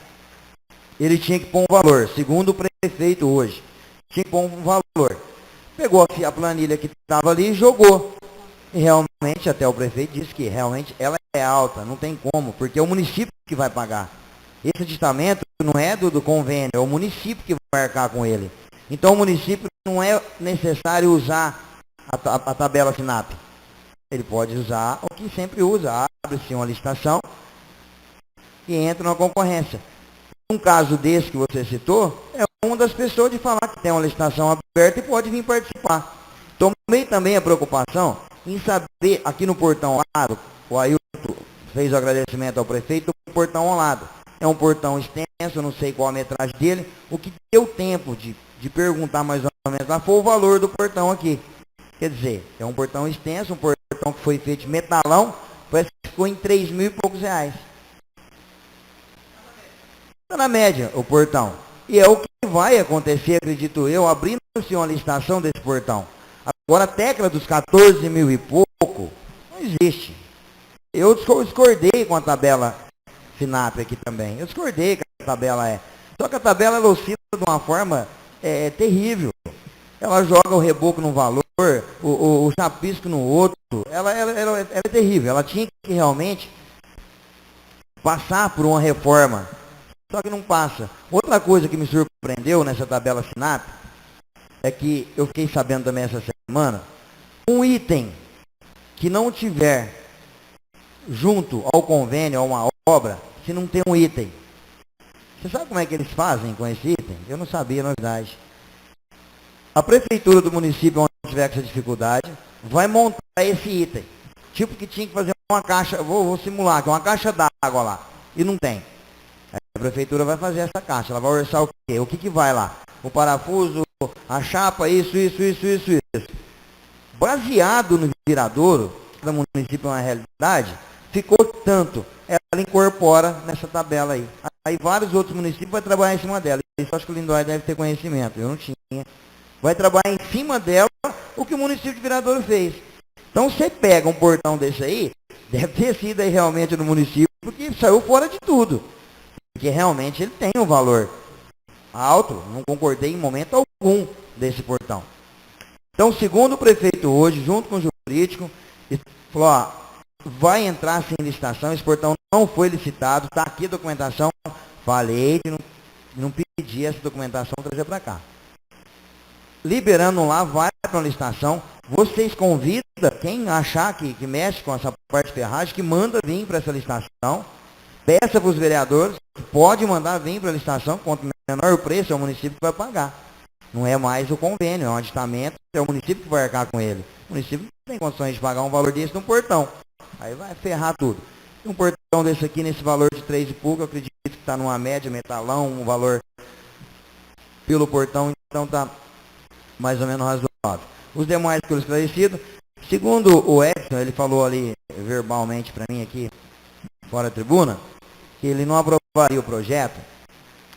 ele tinha que pôr um valor, segundo o prefeito hoje, tinha que pôr um valor. pegou a planilha que estava ali e jogou. E realmente, até o prefeito disse que realmente ela é alta, não tem como, porque é o município que vai pagar. Esse aditamento não é do convênio, é o município que vai arcar com ele. Então o município não é necessário usar a tabela FINAP. Ele pode usar o que sempre usa, abre-se uma licitação e entra numa concorrência. Um caso desse que você citou, é uma das pessoas de falar que tem uma licitação aberta e pode vir participar. Tomei também a preocupação em saber, aqui no portão ao lado, o Ailton fez o agradecimento ao prefeito do portão ao lado. É um portão extenso, eu não sei qual a metragem dele. O que deu tempo de perguntar mais ou menos lá foi o valor do portão aqui. Quer dizer, é um portão extenso, um portão que foi feito de metalão, parece que ficou em 3 mil e poucos reais. Está na média o portão. E é o que vai acontecer, acredito eu, abrindo-se uma licitação desse portão. Agora a tecla dos 14 mil e pouco não existe. Eu discordei com a tabela FINAP aqui também. Eu discordei que a tabela é. Só que a tabela ela oscila de uma forma terrível. Ela joga o reboco num valor, o chapisco no outro. Ela é terrível. Ela tinha que realmente passar por uma reforma. Só que não passa. Outra coisa que me surpreendeu nessa tabela FINAP é que eu fiquei sabendo também essa semana, um item que não tiver junto ao convênio, a uma obra, se não tem um item. Você sabe como é que eles fazem com esse item? Eu não sabia, novidade. A prefeitura do município onde tiver essa dificuldade, vai montar esse item. Tipo que tinha que fazer uma caixa, vou simular, que é uma caixa d'água lá, e não tem. Aí a prefeitura vai fazer essa caixa, ela vai orçar o quê? O que vai lá? O parafuso, a chapa, isso. Baseado no viradouro, cada município é uma realidade, ficou tanto. Ela incorpora nessa tabela aí. Aí vários outros municípios vão trabalhar em cima dela. Isso acho que o Lindóia deve ter conhecimento, eu não tinha. Vai trabalhar em cima dela o que o município de Viradouro fez. Então você pega um portão desse aí, deve ter sido aí realmente no município, porque saiu fora de tudo. Porque realmente ele tem um valor alto, não concordei em momento algum desse portão. Então, segundo o prefeito hoje, junto com o jurídico, ele falou, ó, vai entrar sem licitação, esse portão não foi licitado, está aqui a documentação, falei de não pedir essa documentação, trazer para cá. Liberando lá, vai para a licitação, vocês convidam quem achar que mexe com essa parte de ferragem, que manda vir para essa licitação, peça para os vereadores, pode mandar vir para a licitação, quanto menor o preço, é o município que vai pagar. Não é mais o convênio, é um aditamento, é o município que vai arcar com ele. O município não tem condições de pagar um valor desse num portão. Aí vai ferrar tudo. Um portão desse aqui, nesse valor de 3 e pouco, eu acredito que está numa média, metalão, um valor pelo portão, então está mais ou menos razoável. Os demais que eu esclarecido, segundo o Edson, ele falou ali verbalmente para mim aqui, fora da tribuna, que ele não aprovaria o projeto,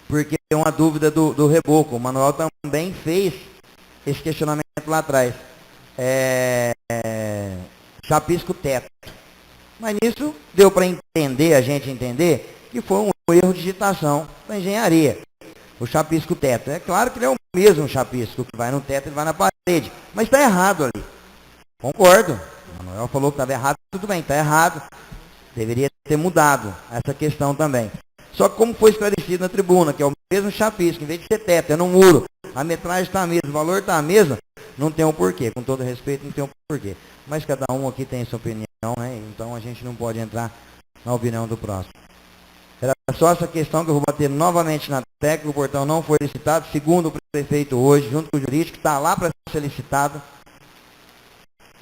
porque tem uma dúvida do reboco. O Manuel também fez esse questionamento lá atrás. Chapisco teto. Mas nisso deu para entender, a gente entender, que foi um erro de digitação da engenharia. O chapisco teto. É claro que ele é o mesmo chapisco, que vai no teto e vai na parede. Mas está errado ali. Concordo. O Manuel falou que estava errado, tudo bem, está errado. Deveria ter mudado essa questão também. Só que como foi esclarecido na tribuna, que é o mesmo chapisco, em vez de ser teto, é no muro, a metragem está a mesma, o valor está a mesma, não tem um porquê. Com todo respeito, não tem um porquê. Mas cada um aqui tem sua opinião, né? Então a gente não pode entrar na opinião do próximo. Era só essa questão que eu vou bater novamente na tecla, o portão não foi licitado, segundo o prefeito hoje, junto com o jurídico, está lá para ser licitado,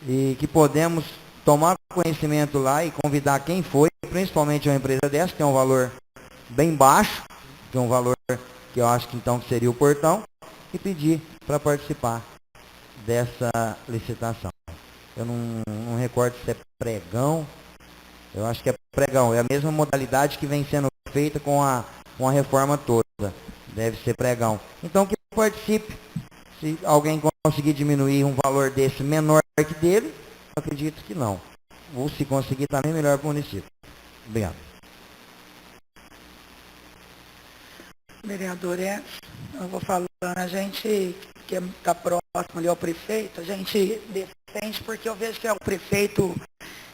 e que podemos tomar conhecimento lá e convidar quem foi, principalmente uma empresa dessa, que tem um valor bem baixo, que é um valor que eu acho que então seria o portão, e pedir para participar dessa licitação. Eu não recordo se é pregão, eu acho que é pregão, é a mesma modalidade que vem sendo feita com a reforma toda, deve ser pregão. Então que participe, se alguém conseguir diminuir um valor desse menor que dele, eu acredito que não. Ou se conseguir também melhor para o município. Obrigado. Vereador, eu vou falando, a gente que está próximo próximo ali ao prefeito, a gente defende, porque eu vejo que o prefeito,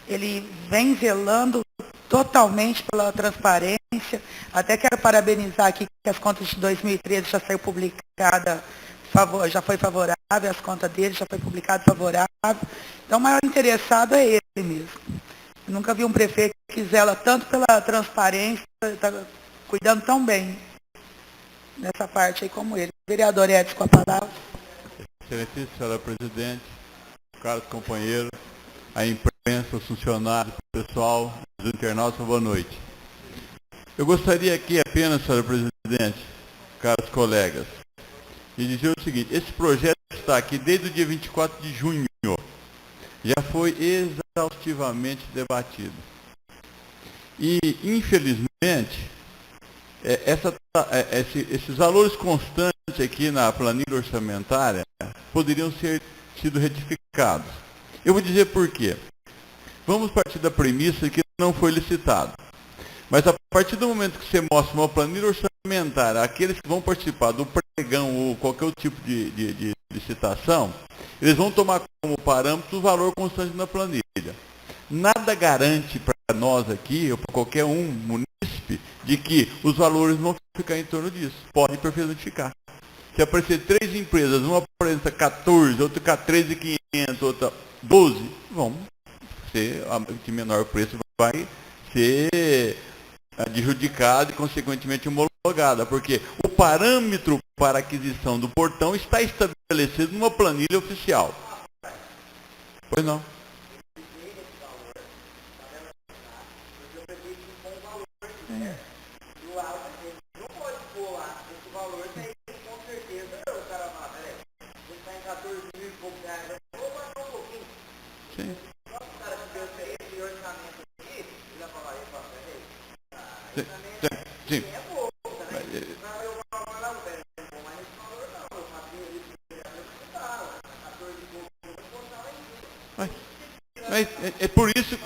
ele vem zelando totalmente pela transparência. Até quero parabenizar aqui que as contas de 2013 já saiu publicada, já foi favorável, as contas dele já foi publicada favorável. Então, o maior interessado é ele mesmo. Eu nunca vi um prefeito que zela tanto pela transparência, está cuidando tão bem nessa parte aí como ele. Vereador Edson, com a palavra. Excelentíssima senhora presidente, caros companheiros, a imprensa, os funcionários, o pessoal, os internautas, boa noite. Eu gostaria aqui apenas, senhora presidente, caros colegas, de dizer o seguinte: esse projeto está aqui desde o dia 24 de junho, já foi exaustivamente debatido. E, infelizmente, esses valores constantes aqui na planilha orçamentária poderiam ser sido retificados. Eu vou dizer por quê. Vamos partir da premissa que não foi licitado. Mas a partir do momento que você mostra uma planilha orçamentária, aqueles que vão participar do pregão ou qualquer outro tipo de licitação, eles vão tomar como parâmetro o valor constante na planilha. Nada garante para nós aqui, ou para qualquer um munícipe, de que os valores vão ficar em torno disso. Pode perfeitamente ficar. Se aparecer 3 empresas, uma apresenta 14, outra 13.500, outra 12, vão ser, de menor preço vai ser adjudicada e, consequentemente, homologada, porque o parâmetro para aquisição do portão está estabelecido numa planilha oficial. Pois não. Sim. Sim. Mas é por isso.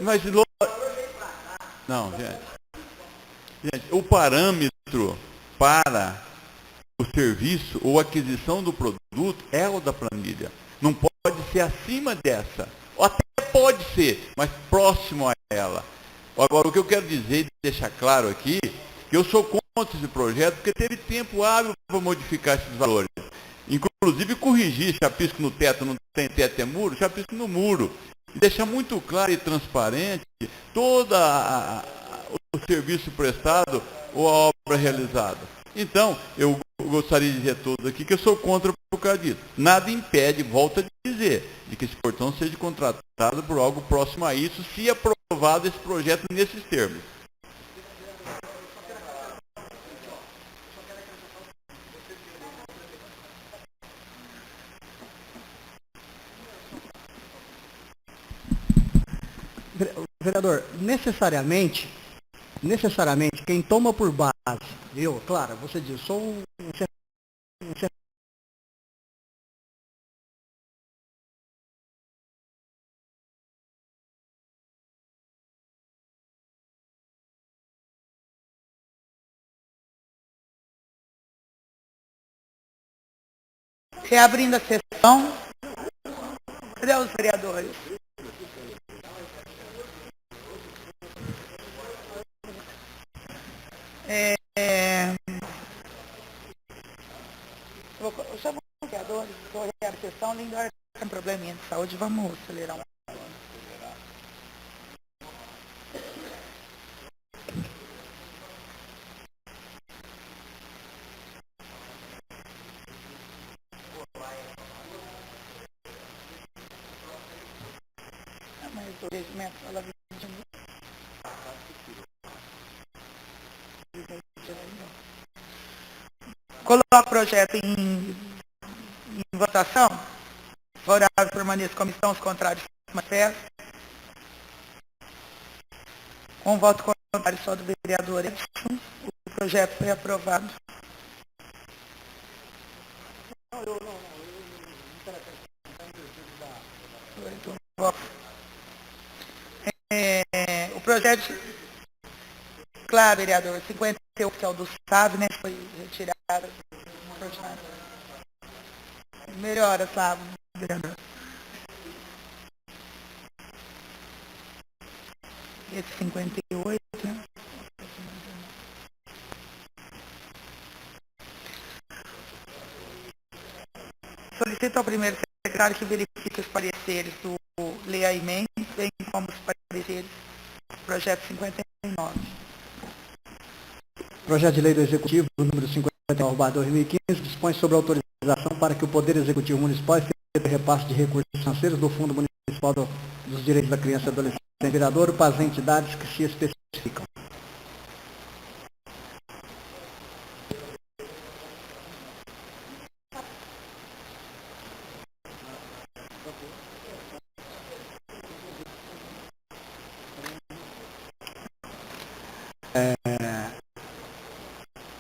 Mas não, gente, o parâmetro para o serviço ou aquisição do produto é o da planilha. Não pode ser acima dessa. Ou até pode ser, mas próximo a ela. Agora, o que eu quero dizer e deixar claro aqui, que eu sou contra esse projeto porque teve tempo hábil para modificar esses valores. Inclusive corrigir chapisco no teto, não tem teto, é muro, chapisco no muro. E deixar muito claro e transparente todo o serviço prestado ou a obra realizada. Então, eu gostaria de dizer a todos aqui que eu sou contra por causa disso. Nada impede, volto a dizer, de que esse portão seja contratado por algo próximo a isso, se aprovado esse projeto nesses termos. Vereador, necessariamente, quem toma por base, claro, você diz, sou um Reabrindo a sessão. Cadê os vereadores? Eu chamo os vereadores, vou reabrir a sessão, Lindor tem probleminha de saúde, vamos acelerar um. Mas o regimento fala 20 minutos. Coloca o projeto em votação. Favorável, permaneça comissão, os contrários, manifesto. Com voto contrário só do vereador Edson, o projeto foi aprovado. O projeto, claro, vereador, 58, que é o do SAV, né, foi retirado. Melhora, sabe, vereador? Esse 58, né? Solicito ao primeiro secretário que verifique os pareceres do Lea Mendes, bem como os pareceres do projeto 59. Projeto de Lei do Executivo, número 59/2015, dispõe sobre a autorização para que o Poder Executivo Municipal efetue repasse de recursos financeiros do Fundo Municipal dos Direitos da Criança e Adolescente Viradouro para as entidades que se especificam.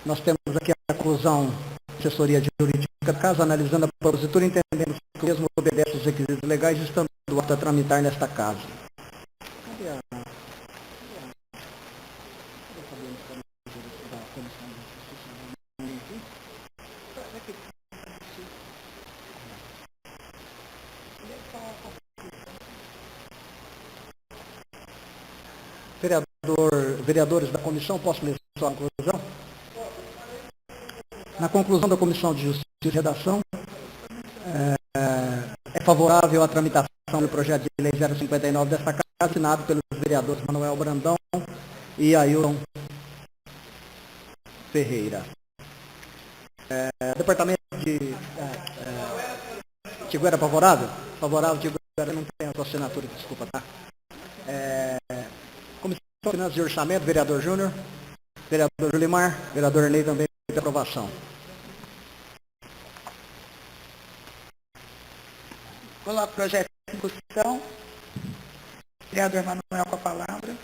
Nós temos aqui a conclusão da assessoria jurídica da Casa, analisando a propositura, entendendo que o mesmo obedece aos requisitos legais, estando apto a tramitar nesta Casa. Vereadores da comissão, posso ler só a conclusão? Na conclusão da Comissão de Justiça e Redação, é favorável à tramitação do projeto de lei 059 desta Casa, assinado pelos vereadores Manuel Brandão e Ailton Ferreira. Departamento de Tiguera, favorável? Favorável, Tiguera, não tem a sua assinatura, desculpa, tá? Comissão de Finanças e Orçamento, vereador Júnior, vereador Julimar, vereador Ney também de aprovação. Coloco o projeto em discussão. Vereador Manuel com a palavra.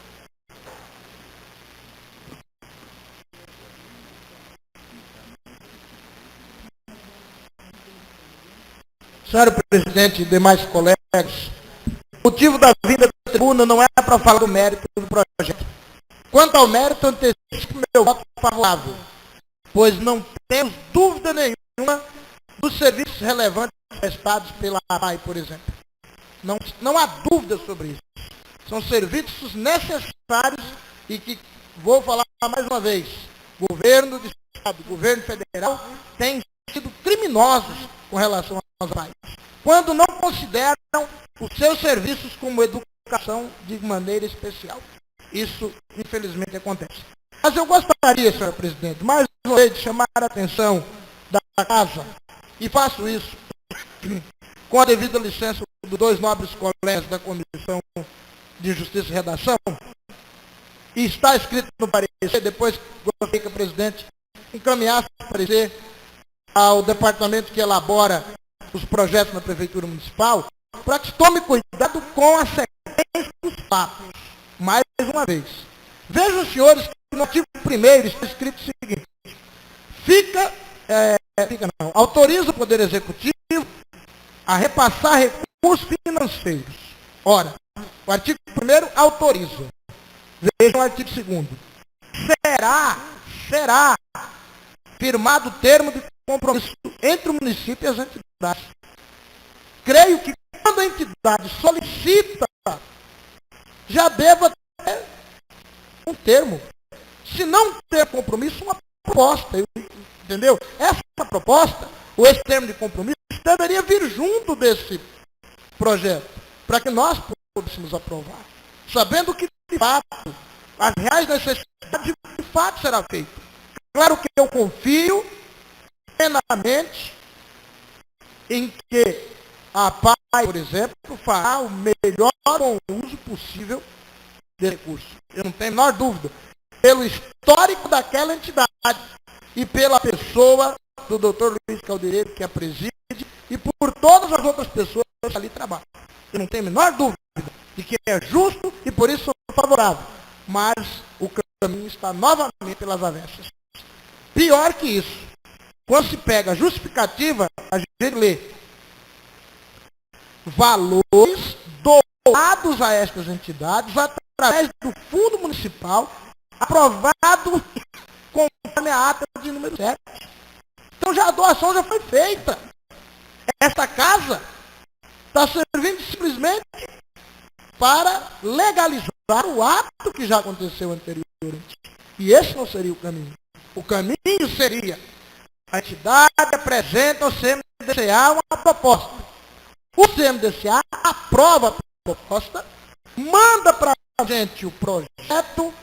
Senhor presidente e demais colegas, o motivo da vinda da tribuna não é para falar do mérito do projeto. Quanto ao mérito, antecipo meu voto favorável, pois não temos dúvida nenhuma dos serviços relevantes prestados pela APAI, por exemplo. Não há dúvida sobre isso. São serviços necessários e que, vou falar mais uma vez, governo do Estado, governo federal, têm sido criminosos com relação aos APAI, quando não consideram os seus serviços como educação de maneira especial. Isso, infelizmente, acontece. Mas eu gostaria, senhor presidente, mais uma vez, de chamar a atenção da Casa, e faço isso com a devida licença dos dois nobres colegas da Comissão de Justiça e Redação, e está escrito no parecer, depois gostaria que o presidente encaminhasse o parecer ao departamento que elabora os projetos na Prefeitura Municipal, para que tome cuidado com a sequência dos fatos. Mais uma vez. Vejam, senhores, que no artigo 1º está escrito o seguinte: autoriza o Poder Executivo a repassar recursos financeiros. Ora, o artigo 1º autoriza. Vejam o artigo 2º. Será firmado termo de compromisso entre o município e as entidades. Creio que quando a entidade solicita, já deva ter um termo. Se não ter compromisso, uma proposta. Entendeu? Essa proposta, ou esse termo de compromisso, deveria vir junto desse projeto, para que nós pudéssemos aprovar. Sabendo que, de fato, as reais necessidades, de fato, será feito. Claro que eu confio plenamente em que a APAI, por exemplo, fará o melhor bom uso possível desse recurso. Eu não tenho a menor dúvida. Pelo histórico daquela entidade e pela pessoa do Dr. Luiz Caldereiro, que a preside, e por todas as outras pessoas que ali trabalham. Eu não tenho a menor dúvida de que é justo e por isso sou favorável. Mas o caminho está novamente pelas avessas. Pior que isso, quando se pega a justificativa, a gente lê valores doados a estas entidades através do Fundo Municipal, aprovado conforme a ata de número 7. Então a doação já foi feita. Esta casa está servindo simplesmente para legalizar o ato que já aconteceu anteriormente. E esse não seria o caminho. O caminho seria: a entidade apresenta ao CMDCA uma proposta. O CMDCA aprova a proposta, manda para a gente o projeto,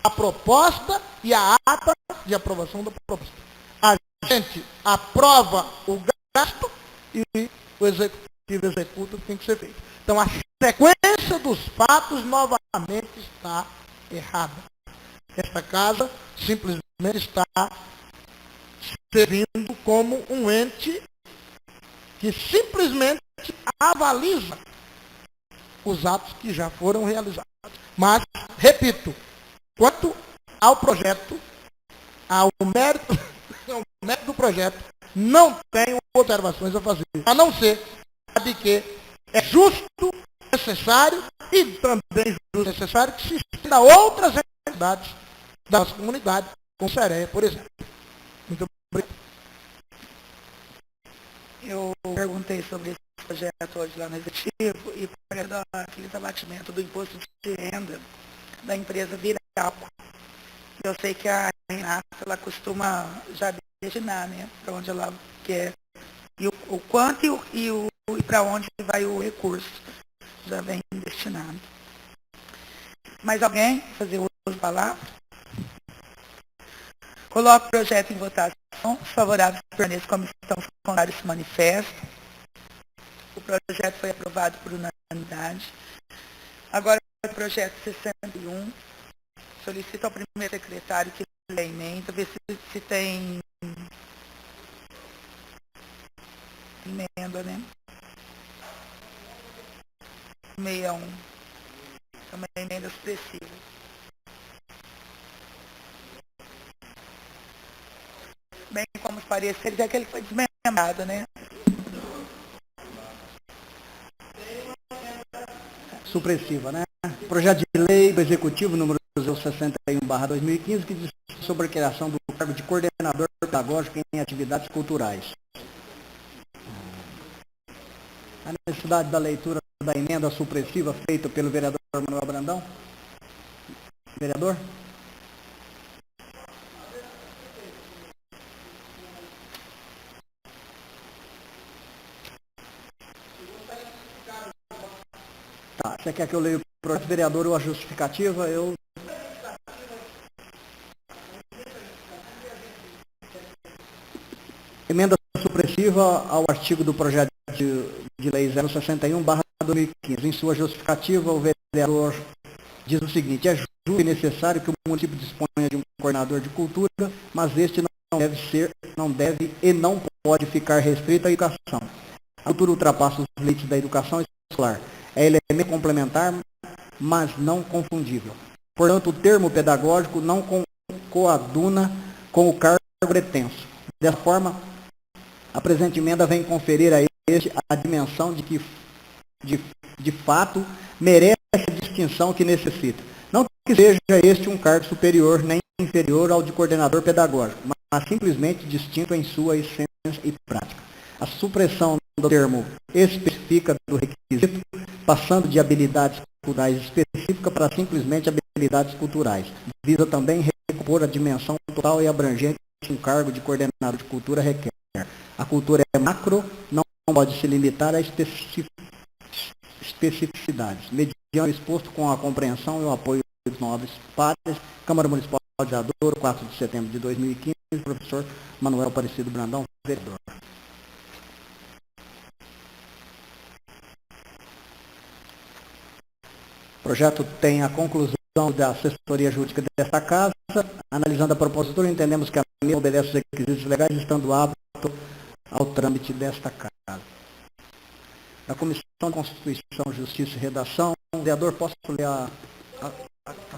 a proposta e a ata de aprovação da proposta. A gente aprova o gasto e o executivo executa o que tem que ser feito. Então, a sequência dos fatos novamente está errada. Esta casa simplesmente está servindo como um ente que simplesmente avaliza os atos que já foram realizados. Mas, repito, quanto ao projeto, ao mérito do projeto, não tenho observações a fazer, a não ser de que é justo, necessário e também justo necessário que se estenda a outras entidades da nossa comunidade, como Sereia, por exemplo. Muito obrigado. Eu perguntei sobre esse projeto hoje lá no Executivo e para dar aquele abatimento do imposto de renda da empresa Viralco. Eu sei que a Renata, ela costuma já destinar, né, para onde ela quer, e o quanto e para onde vai o recurso, já vem destinado. Mais alguém fazer uso da palavra? Coloco o projeto em votação. Os favoráveis permaneçam como estão, os contrários se manifestam. O projeto foi aprovado por unanimidade. Agora, o projeto 61. Solicito ao primeiro secretário que lê a emenda, ver se tem emenda, né? 61. É uma emenda expressiva. Bem como os pareceres, é aquele que foi desmembrado, né? Supressiva, né? Projeto de lei do Executivo número 61/2015, que diz sobre a criação do cargo de coordenador pedagógico em atividades culturais. A necessidade da leitura da emenda supressiva feita pelo vereador Manuel Brandão. Vereador? Tá, você quer que eu leia o projeto, vereador, ou a justificativa? Emenda supressiva ao artigo do projeto de lei 061/2015. Em sua justificativa, o vereador diz o seguinte: é justo e necessário que o município disponha de um coordenador de cultura, mas este não deve e não pode ficar restrito à educação. A cultura ultrapassa os limites da educação escolar. É elemento complementar, mas não confundível. Portanto, o termo pedagógico não coaduna com o cargo pretenso. Dessa forma, a presente emenda vem conferir a este a dimensão de que, de fato, merece a distinção que necessita. Não que seja este um cargo superior nem inferior ao de coordenador pedagógico, mas simplesmente distinto em sua essência e prática. A supressão do termo especifica do requisito, passando de habilidades culturais específicas para simplesmente habilidades culturais. Visa também recompor a dimensão total e abrangente que um cargo de coordenador de cultura requer. A cultura é macro, não pode se limitar a especificidades. Mediante o exposto com a compreensão e o apoio dos nobres pares, Câmara Municipal de Vereador, 4 de setembro de 2015, professor Manuel Aparecido Brandão, vereador. O projeto tem a conclusão da assessoria jurídica desta casa. Analisando a propositura, entendemos que a mesma obedece aos requisitos legais, estando apto ao trâmite desta casa. Da Comissão de Constituição, Justiça e Redação, vereador, posso ler a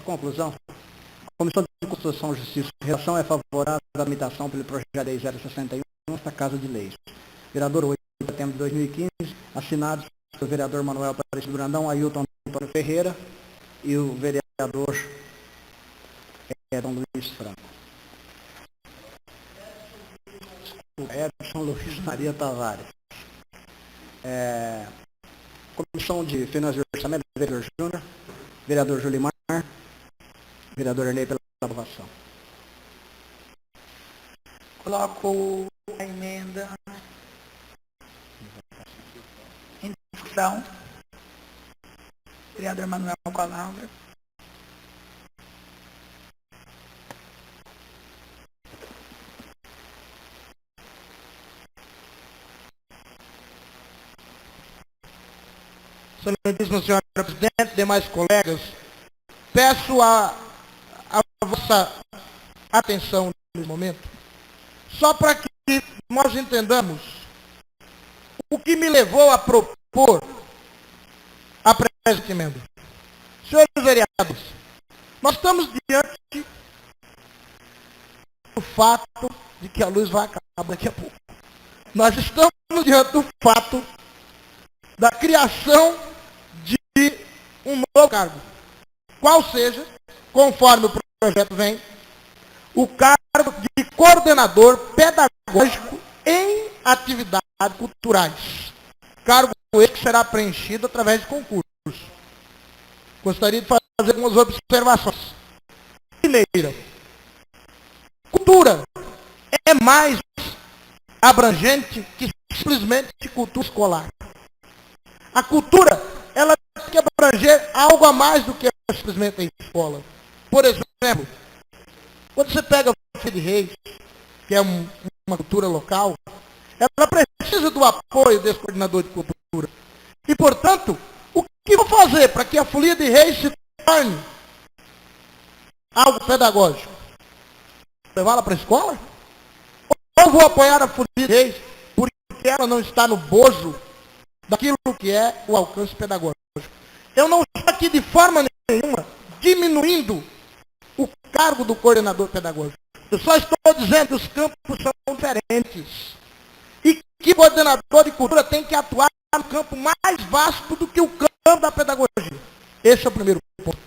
conclusão? A Comissão de Constituição, Justiça e Redação é favorável à tramitação pelo projeto de lei 061 nesta Casa de Leis. Vereador, 8 de setembro de 2015, assinados pelo vereador Manuel Aparecido Brandão, Ailton Antônio Ferreira e o vereador Edson Luiz Franco. Edson Luiz Maria Tavares. Comissão de Finanças e Orçamento, vereador Júnior, vereador Julimar, vereador Ernei pela aprovação. Coloco a emenda em discussão. Vereador Manuel com a palavra. Excelentíssima senhora presidente, demais colegas, peço a vossa atenção nesse momento, só para que nós entendamos o que me levou a propor a presente emenda. Senhores vereadores, nós estamos diante do fato de que a luz vai acabar daqui a pouco. Nós estamos diante do fato da criação de um novo cargo, qual seja, conforme o projeto vem, o cargo de coordenador pedagógico em atividades culturais. Cargo esse que será preenchido através de concurso. Gostaria de fazer algumas observações. Primeira, cultura é mais abrangente que simplesmente cultura escolar. A cultura, ela tem que abranger algo a mais do que simplesmente a escola. Por exemplo, quando você pega a Folia de Reis, que é uma cultura local, ela precisa do apoio desse coordenador de cultura. E, portanto, o que vou fazer para que a Folia de Reis se torne algo pedagógico? Levá-la para a escola? Ou vou apoiar a Folia de Reis porque ela não está no bojo daquilo que é o alcance pedagógico? Eu não estou aqui de forma nenhuma diminuindo o cargo do coordenador pedagógico. Eu só estou dizendo que os campos são diferentes. E que o coordenador de cultura tem que atuar no campo mais vasto do que o campo da pedagogia. Esse é o primeiro ponto.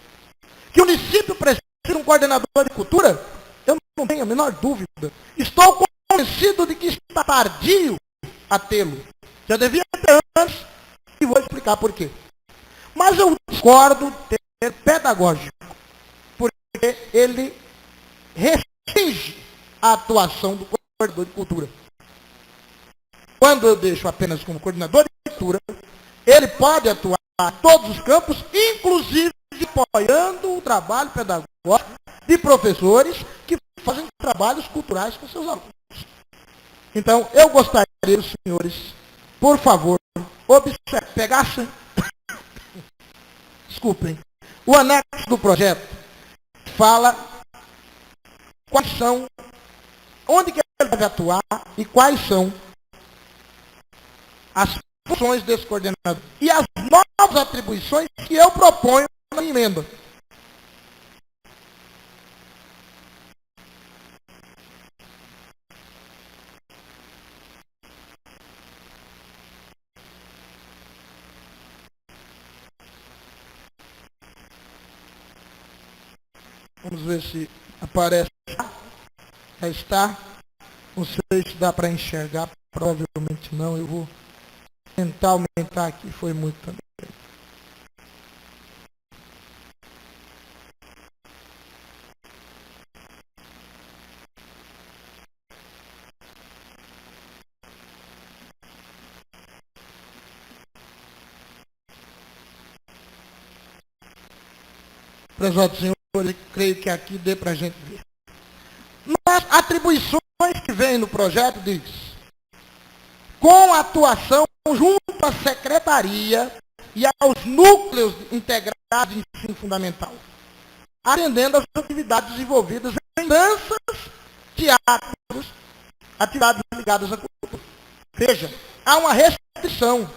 Que o município precisa de um coordenador de cultura, eu não tenho a menor dúvida. Estou convencido de que está tardio a tê-lo. Já devia ter antes, e vou explicar por quê. Mas eu discordo de ter pedagógico, porque ele restringe a atuação do coordenador de cultura. Quando eu deixo apenas como coordenador de cultura, ele pode atuar em todos os campos, inclusive apoiando o trabalho pedagógico de professores que fazem trabalhos culturais com seus alunos. Então, eu gostaria que os senhores, por favor, pegassem, desculpem, o anexo do projeto fala quais são, onde que ele deve atuar e quais são as funções desse coordenador e as novas atribuições que eu proponho na emenda. Vamos ver se aparece. Já está. Não sei se dá para enxergar. Provavelmente não. Eu vou tentar aumentar aqui. Foi muito também. Prezados senhores, creio que aqui dê para a gente ver. Nas atribuições que vem no projeto diz, com atuação junto à secretaria e aos núcleos integrados de ensino fundamental, atendendo às atividades desenvolvidas em danças, teatros, atividades ligadas à cultura. Veja, há uma restrição.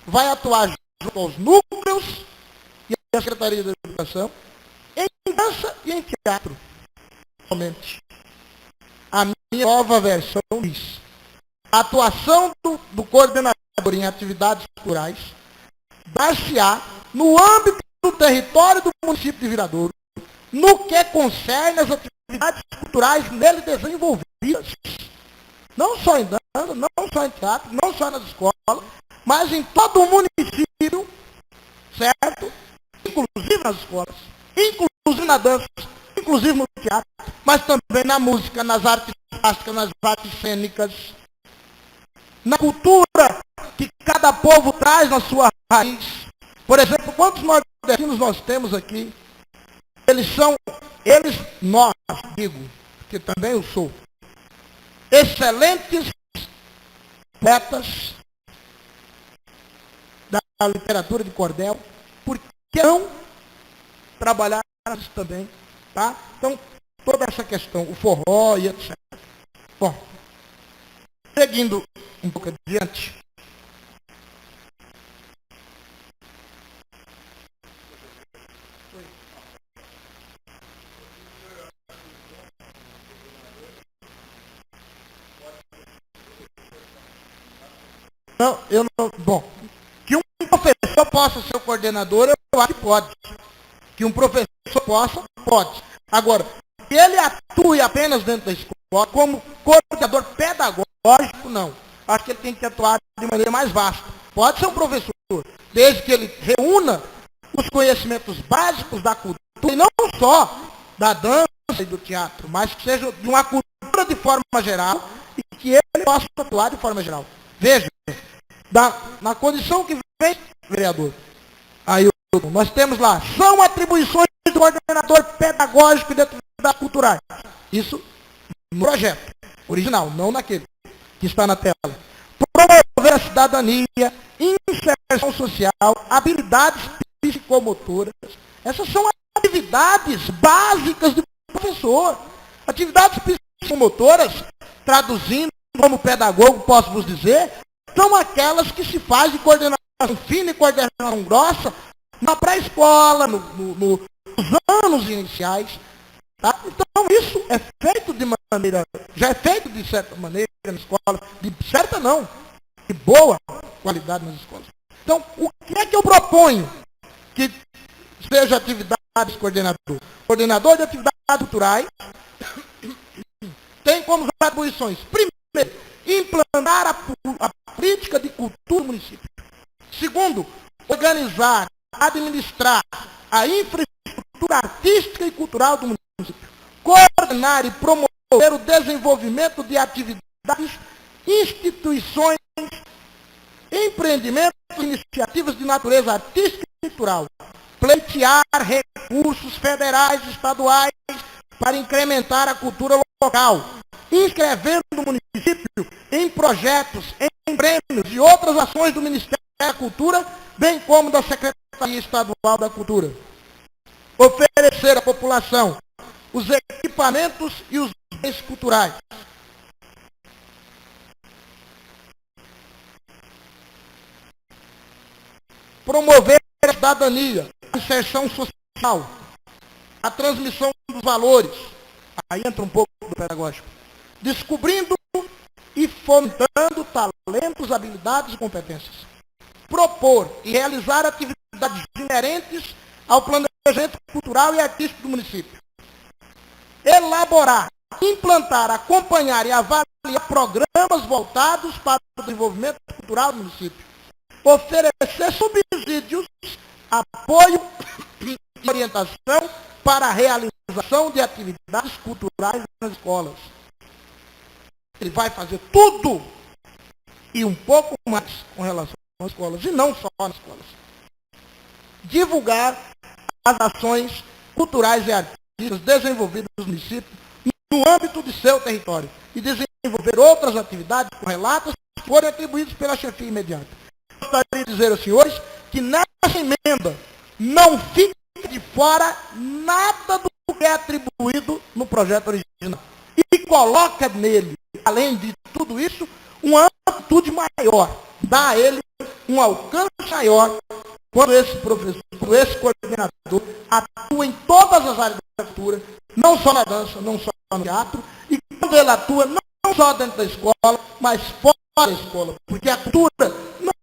Vai atuar junto aos núcleos e à Secretaria da Educação, em dança e em teatro, somente. A minha nova versão diz, a atuação do coordenador em atividades culturais dar-se-á no âmbito do território do município de Viradouro, no que concerne as atividades culturais nele desenvolvidas. Não só em dança, não só em teatro, não só nas escolas, mas em todo o município, certo? Inclusive nas escolas, inclusive na dança, inclusive no teatro, mas também na música, nas artes plásticas, nas artes cênicas, na cultura que cada povo traz na sua raiz. Por exemplo, quantos nordestinos nós temos aqui? Nós, digo, que também eu sou, excelentes poetas da literatura de cordel, por que não trabalhar isso também, tá? Então, toda essa questão, o forró e etc. Bom, seguindo um pouco adiante, bom, que um professor possa ser o coordenador, eu acho que pode. Que um professor possa, pode. Agora, que ele atue apenas dentro da escola, como coordenador pedagógico, não. Acho que ele tem que atuar de maneira mais vasta. Pode ser um professor, desde que ele reúna os conhecimentos básicos da cultura, e não só da dança e do teatro, mas que seja de uma cultura de forma geral, e que ele possa atuar de forma geral. Veja, na condição que vem, vereador, aí nós temos lá, são atribuições do coordenador pedagógico e de atividades culturais. Isso no projeto original, não naquele que está na tela. Promover a cidadania, inserção social, habilidades psicomotoras. Essas são atividades básicas do professor. Atividades psicomotoras, traduzindo como pedagogo, posso vos dizer, são aquelas que se faz de coordenação fina e coordenação grossa na pré-escola, nos anos iniciais. Tá? Então isso é feito de maneira, já é feito de certa maneira na escola, de certa não, de boa qualidade nas escolas. Então, o que é que eu proponho que seja atividades coordenador? Coordenador de atividades culturais tem como atribuições, primeiro, implantar a política de cultura do município. Segundo, organizar, administrar a infraestrutura artística e cultural do município. Coordenar e promover o desenvolvimento de atividades, instituições, empreendimentos e iniciativas de natureza artística e cultural. Pleitear recursos federais e estaduais para incrementar a cultura local. Inscrevendo o município em projetos, em prêmios e outras ações do Ministério da Cultura, bem como da Secretaria Estadual da Cultura. Oferecer à população os equipamentos e os bens culturais. Promover a cidadania, a inserção social, a transmissão dos valores. Aí entra um pouco do pedagógico. Descobrindo e fomentando talentos, habilidades e competências. Propor e realizar atividades inerentes ao planejamento cultural e artístico do município. Elaborar, implantar, acompanhar e avaliar programas voltados para o desenvolvimento cultural do município. Oferecer subsídios, apoio e orientação para a realização de atividades culturais nas escolas. Ele vai fazer tudo e um pouco mais com relação às escolas, e não só nas escolas. Divulgar as ações culturais e artísticas desenvolvidas no município no âmbito de seu território e desenvolver outras atividades correlatas que forem atribuídas pela chefia imediata. Gostaria de dizer aos senhores que nessa emenda não fica de fora nada do que é atribuído no projeto original. E coloca nele, além de tudo isso, uma amplitude maior, dá a ele um alcance maior quando esse professor, quando esse coordenador atua em todas as áreas da cultura, não só na dança, não só no teatro, e quando ele atua não só dentro da escola, mas fora da escola, porque a cultura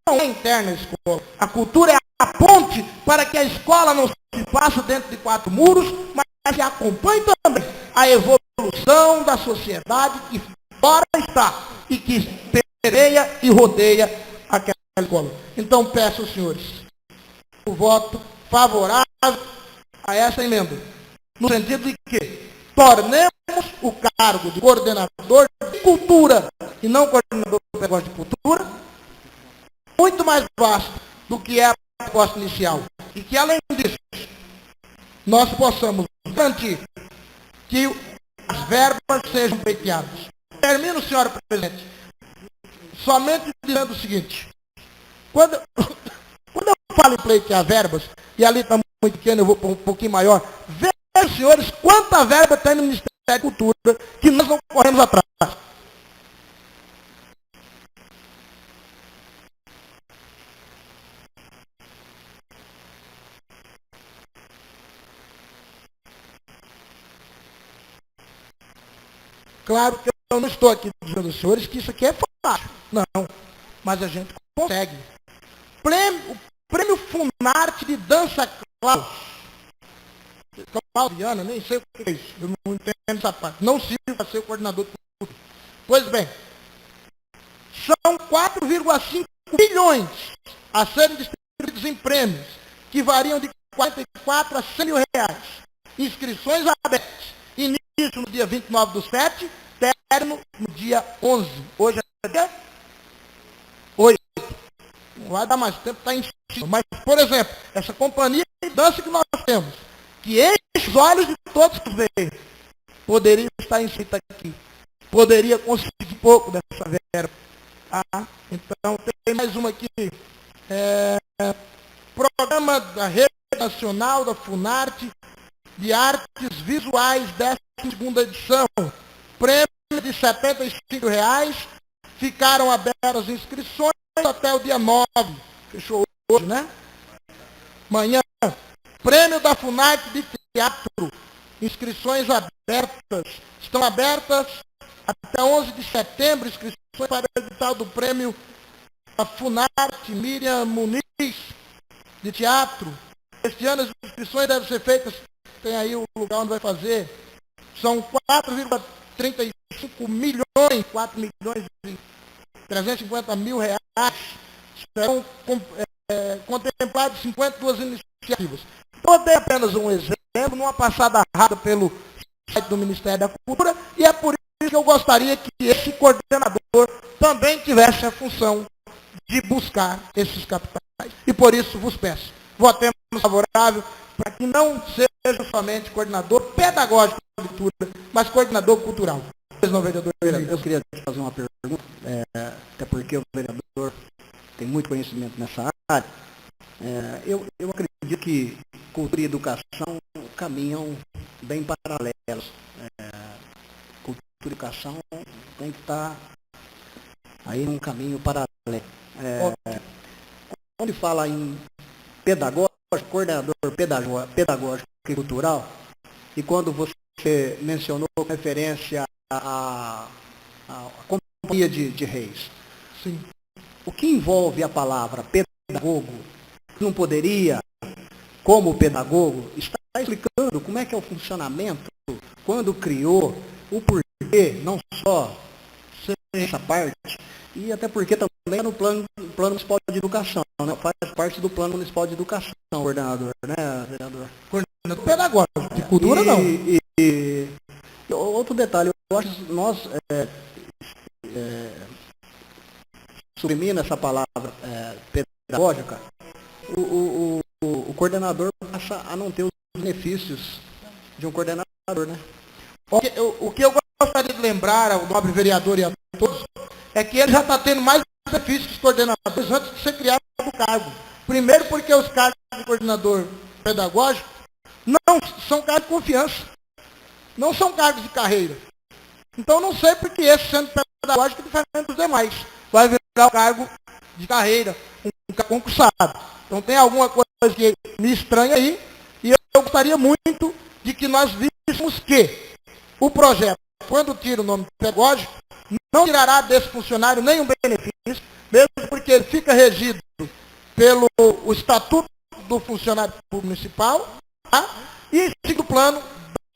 não é interna à escola, a cultura é a ponte para que a escola não se faça dentro de 4 muros, mas que acompanhe também a evolução da sociedade que fora está e que permeia e rodeia aquela Collor. Então peço aos senhores o voto favorável a essa emenda, no sentido de que tornemos o cargo de coordenador de cultura e não coordenador de negócio de cultura muito mais vasto do que é a proposta inicial. E que, além disso, nós possamos garantir que as verbas sejam pleiteadas. Termino, senhora presidente, somente dizendo o seguinte. Quando eu falo em pleitear verbas, e ali está muito pequeno, eu vou para um pouquinho maior, vejam, senhores, quanta verba tem no Ministério da Cultura que nós não corremos atrás. Claro que eu não estou aqui dizendo aos senhores que isso aqui é fácil. Não. Mas a gente consegue. O prêmio Funarte de Dança Claudiana, nem sei o que é isso. Eu não entendo essa parte. Não sirvo para ser o coordenador de cultura. Pois bem, são 4,5 bilhões a serem distribuídos em prêmios, que variam de 44 a 100 mil reais. Inscrições abertas. Início no dia 29/7, término no dia 11. Hoje é dia 8. Não vai dar mais tempo, está em cima. Mas, por exemplo, essa companhia de dança que nós temos, que enche os olhos de todos que veem, poderia estar inscrita aqui. Poderia conseguir pouco dessa verba. Então, tem mais uma aqui. Programa da Rede Nacional da Funarte de Artes Visuais, 12ª edição. Prêmio de R$ 75,00. Ficaram abertas as inscrições até o dia 9. Fechou hoje, né? Amanhã. Prêmio da Funarte de Teatro. Inscrições abertas. Estão abertas até 11 de setembro. Inscrições para o edital do prêmio da Funarte Miriam Muniz de Teatro. Este ano as inscrições devem ser feitas. Tem aí o lugar onde vai fazer. São 4,35 milhões, 4 milhões e 350 mil reais. Serão contemplados 52 iniciativas. Então, eu dei apenas um exemplo, numa passada rápida pelo site do Ministério da Cultura, e é por isso que eu gostaria que esse coordenador também tivesse a função de buscar esses capitais. E por isso vos peço, votemos favorável, para que não seja somente coordenador pedagógico da cultura, mas coordenador cultural. Não, vereador. Eu queria fazer uma pergunta, até porque o vereador tem muito conhecimento nessa área. Eu acredito que cultura e educação caminham bem paralelos. Cultura e educação tem que estar aí num caminho paralelo. Quando fala em pedagógico, coordenador pedagógico e cultural, e quando você mencionou referência à Companhia de Reis, Sim. O que envolve a palavra pedagogo, não poderia, como pedagogo, estar explicando como é que é o funcionamento, quando criou, o porquê, não só essa parte, e até porque também é no plano municipal de educação, né? Faz parte do plano municipal de educação, coordenador, né, vereador? Coordenador pedagógico, de cultura não. E outro detalhe, eu acho que nós, suprimindo essa palavra pedagógica, o coordenador passa a não ter os benefícios de um coordenador, né? O que eu gostaria de lembrar ao nobre vereador e a todos é que ele já está tendo mais benefícios que os coordenadores antes de ser criado o cargo. Primeiro porque os cargos de coordenador pedagógico não são cargos de confiança, não são cargos de carreira. Então não sei porque esse, sendo pedagógico, é diferente dos demais. Vai virar o cargo de carreira, um concursado. Então tem alguma coisa que me estranha aí, e eu gostaria muito de que nós víssemos que o projeto, quando tira o nome pedagógico, não tirará desse funcionário nenhum benefício, mesmo porque ele fica regido pelo o Estatuto do Funcionário Público Municipal, tá? E segundo plano,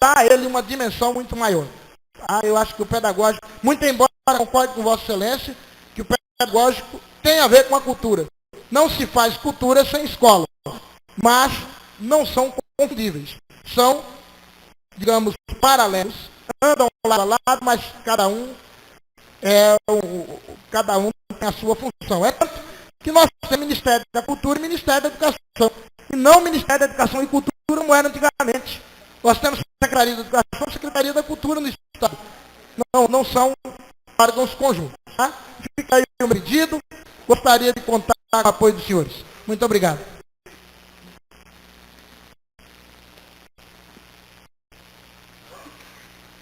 dá a ele uma dimensão muito maior. Tá? Eu acho que o pedagógico, muito embora concorde com Vossa Excelência, que o pedagógico tem a ver com a cultura. Não se faz cultura sem escola, mas não são confundíveis. São, digamos, paralelos, andam lado a lado, mas cada um tem a sua função. É tanto que nós temos Ministério da Cultura e Ministério da Educação, e não Ministério da Educação e Cultura como era antigamente. Nós temos Secretaria da Educação e Secretaria da Cultura no Estado. Não são órgãos conjuntos. Tá? Fica aí o meu pedido. Gostaria de contar com o apoio dos senhores. Muito obrigado.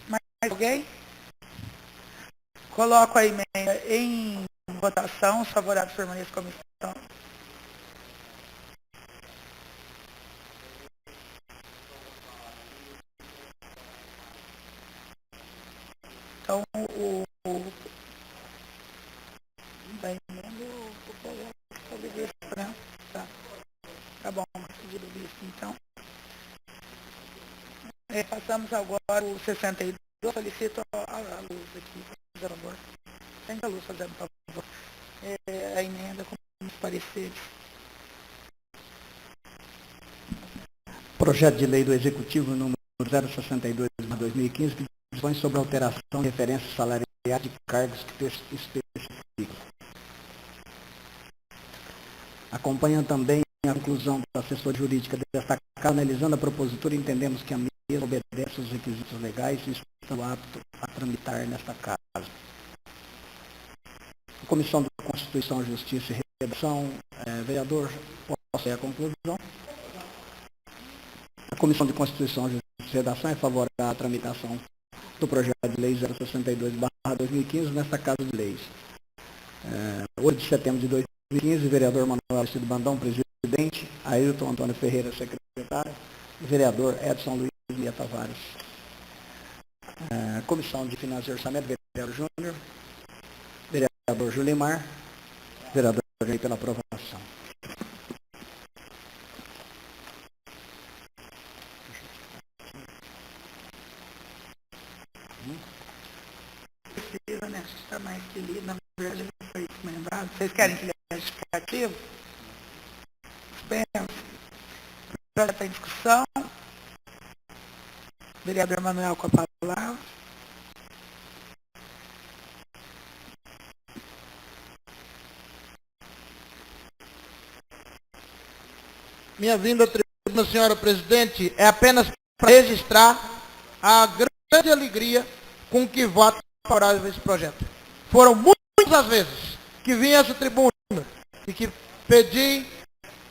Mais alguém? Coloco a emenda em votação. Os favoráveis permaneçam como estão. Então, da emenda, né? Tá bom, pedido visto, então. Passamos agora o 62. Solicito a luz aqui, por favor. Tem a luz fazendo, por favor. A emenda com os pareceres. Projeto de lei do Executivo número 062/2015, que dispõe sobre a alteração de referências salariais de cargos que especificam. Acompanha também a conclusão da assessoria jurídica desta Casa. Analisando a propositura, entendemos que a mesma obedece aos requisitos legais e estão aptos a tramitar nesta Casa. A Comissão de Constituição, Justiça e Redação, vereador, posso ter a conclusão? A Comissão de Constituição, Justiça e Redação é favorável à tramitação do projeto de lei 062/2015 nesta Casa de Leis. 8 de setembro de 2015, vereador Manuel Aristide Brandão, presidente, Ailton Antônio Ferreira, secretário, e vereador Edson Luiz Lia Tavares. Comissão de Finanças e Orçamento, vereador Júnior, vereador Julimar, vereador Jair pela aprovação. Precisa, né? Está mais que lido. Na verdade, não foi lembrado. Vocês querem que ele é justificativo? Dispensa. O projeto está em discussão. Vereador Manuel com a palavra. Minha vinda à tribuna, senhora presidente, é apenas para registrar a grande alegria com que voto favorável a esse projeto. Foram muitas as vezes que vim a essa tribuna e que pedi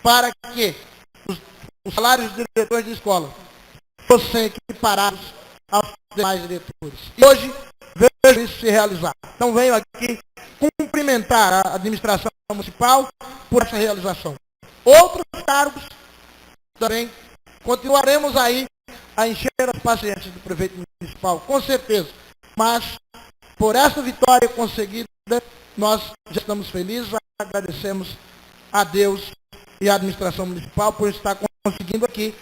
para que os salários dos diretores de escola fossem equiparados aos demais diretores. E hoje vejo isso se realizar. Então venho aqui cumprimentar a administração municipal por essa realização. Outros cargos também continuaremos aí a encher as paciências do prefeito municipal, com certeza. Mas, por essa vitória conseguida, nós já estamos felizes, agradecemos a Deus e à administração municipal por estar conseguindo aqui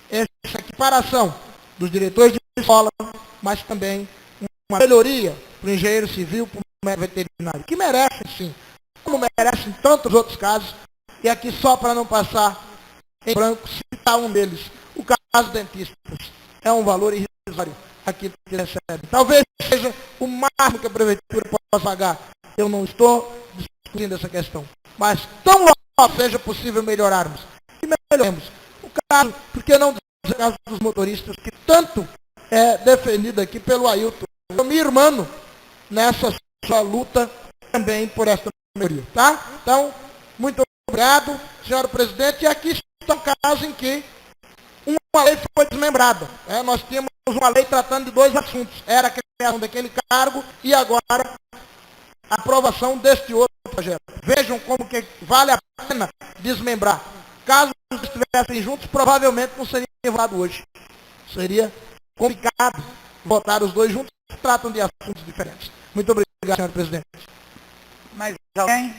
essa equiparação dos diretores de escola, mas também uma melhoria para o engenheiro civil, para o médico veterinário, que merecem sim, como merecem tantos outros casos, e aqui só para não passar em branco, citar um deles, o caso dentistas. É um valor irrisório aqui que recebe. Talvez seja o máximo que a prefeitura possa pagar. Eu não estou discutindo essa questão. Mas tão logo seja possível melhorarmos. E melhoremos. O caso, por que não dizer o caso dos motoristas, que tanto é defendido aqui pelo Ailton. Eu me irmano nessa sua luta também por esta melhoria. Tá? Então, muito obrigado, senhora presidente. E aqui está um caso em que uma lei foi desmembrada. Nós tínhamos uma lei tratando de dois assuntos. Era a criação daquele cargo e agora a aprovação deste outro projeto. Vejam como que vale a pena desmembrar. Caso estivessem juntos, provavelmente não seria votado hoje. Seria complicado votar os dois juntos, que tratam de assuntos diferentes. Muito obrigado, senhor presidente. Mais alguém?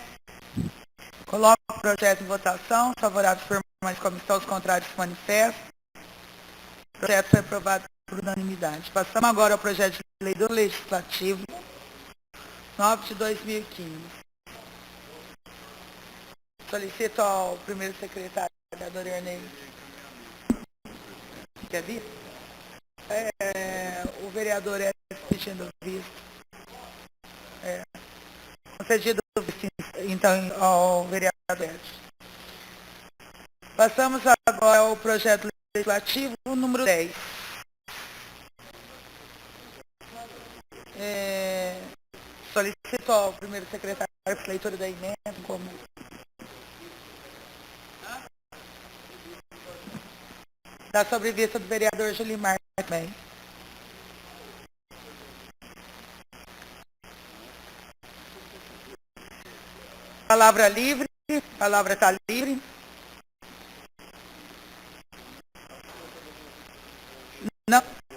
Coloco o projeto em votação. Favoráveis permanecem como estão, os contrários se manifestam. O projeto foi aprovado por unanimidade. Passamos agora ao projeto de lei do Legislativo 9 de 2015. Solicito ao primeiro secretário, vereador Ernei. Quer vir? O vereador é pedindo visto. Concedido o visto, então, ao vereador. Passamos agora ao projeto legislativo número 10. Solicito ao primeiro secretário a leitura da emenda, como da sobrevista do vereador Julimar também. Palavra livre, palavra está livre.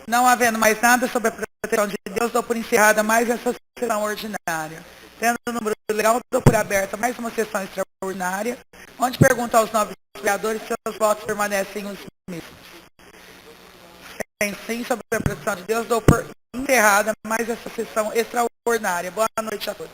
Não havendo mais nada sobre a proteção de Deus, dou por encerrada mais essa sessão ordinária. Tendo o número legal, dou por aberta mais uma sessão extraordinária, onde pergunto aos 9 vereadores se seus votos permanecem os mesmos. Sim, sobre a proteção de Deus, dou por encerrada mais essa sessão extraordinária. Boa noite a todos.